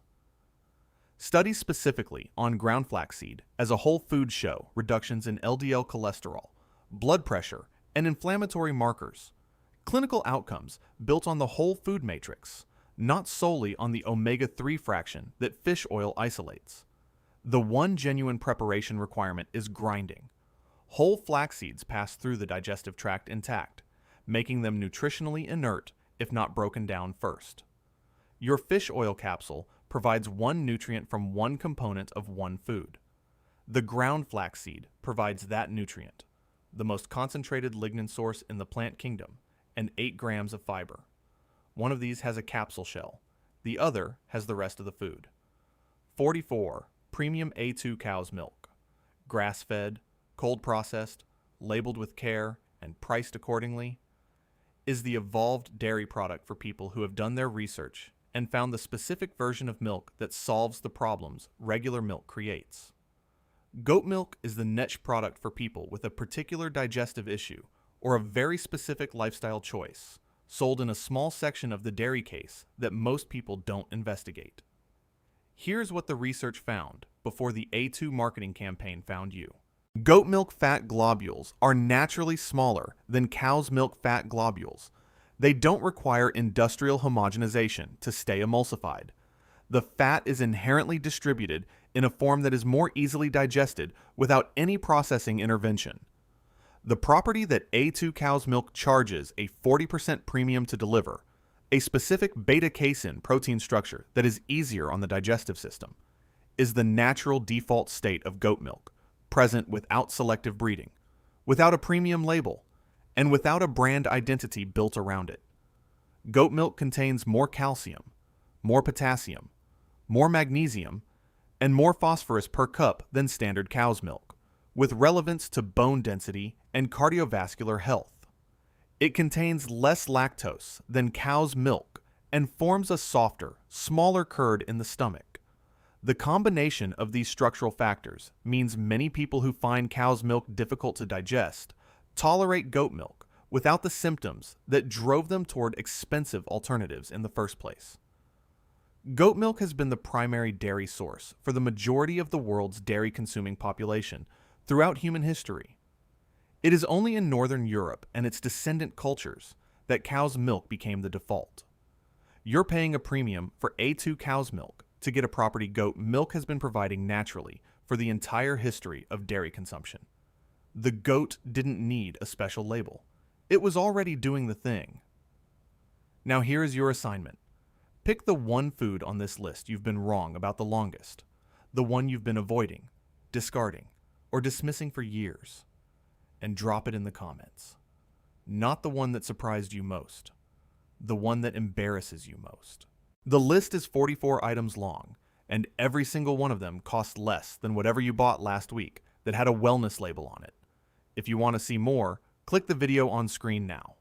Studies specifically on ground flaxseed as a whole food show reductions in LDL cholesterol, blood pressure, and inflammatory markers, clinical outcomes built on the whole food matrix, not solely on the omega-3 fraction that fish oil isolates. The one genuine preparation requirement is grinding. Whole flax seeds pass through the digestive tract intact, making them nutritionally inert if not broken down first. Your fish oil capsule provides one nutrient from one component of one food. The ground flaxseed provides that nutrient, the most concentrated lignin source in the plant kingdom, and 8 grams of fiber. One of these has a capsule shell. The other has the rest of the food. 44. Premium A2 cow's milk. Grass-fed, cold processed, labeled with care, and priced accordingly, is the evolved dairy product for people who have done their research and found the specific version of milk that solves the problems regular milk creates. Goat milk is the niche product for people with a particular digestive issue or a very specific lifestyle choice, sold in a small section of the dairy case that most people don't investigate. Here's what the research found before the A2 marketing campaign found you. Goat milk fat globules are naturally smaller than cow's milk fat globules. They don't require industrial homogenization to stay emulsified. The fat is inherently distributed in a form that is more easily digested without any processing intervention. The property that A2 cow's milk charges a 40% premium to deliver, a specific beta-casein protein structure that is easier on the digestive system, is the natural default state of goat milk, present without selective breeding, without a premium label, and without a brand identity built around it. Goat milk contains more calcium, more potassium, more magnesium, and more phosphorus per cup than standard cow's milk, with relevance to bone density and cardiovascular health. It contains less lactose than cow's milk and forms a softer, smaller curd in the stomach. The combination of these structural factors means many people who find cow's milk difficult to digest tolerate goat milk without the symptoms that drove them toward expensive alternatives in the first place. Goat milk has been the primary dairy source for the majority of the world's dairy-consuming population throughout human history. It is only in Northern Europe and its descendant cultures that cow's milk became the default. You're paying a premium for A2 cow's milk to get a property goat milk has been providing naturally for the entire history of dairy consumption. The goat didn't need a special label. It was already doing the thing. Now here is your assignment. Pick the one food on this list you've been wrong about the longest, the one you've been avoiding, discarding, or dismissing for years, and drop it in the comments. Not the one that surprised you most, the one that embarrasses you most. The list is 44 items long, and every single one of them costs less than whatever you bought last week that had a wellness label on it. If you want to see more, click the video on screen now.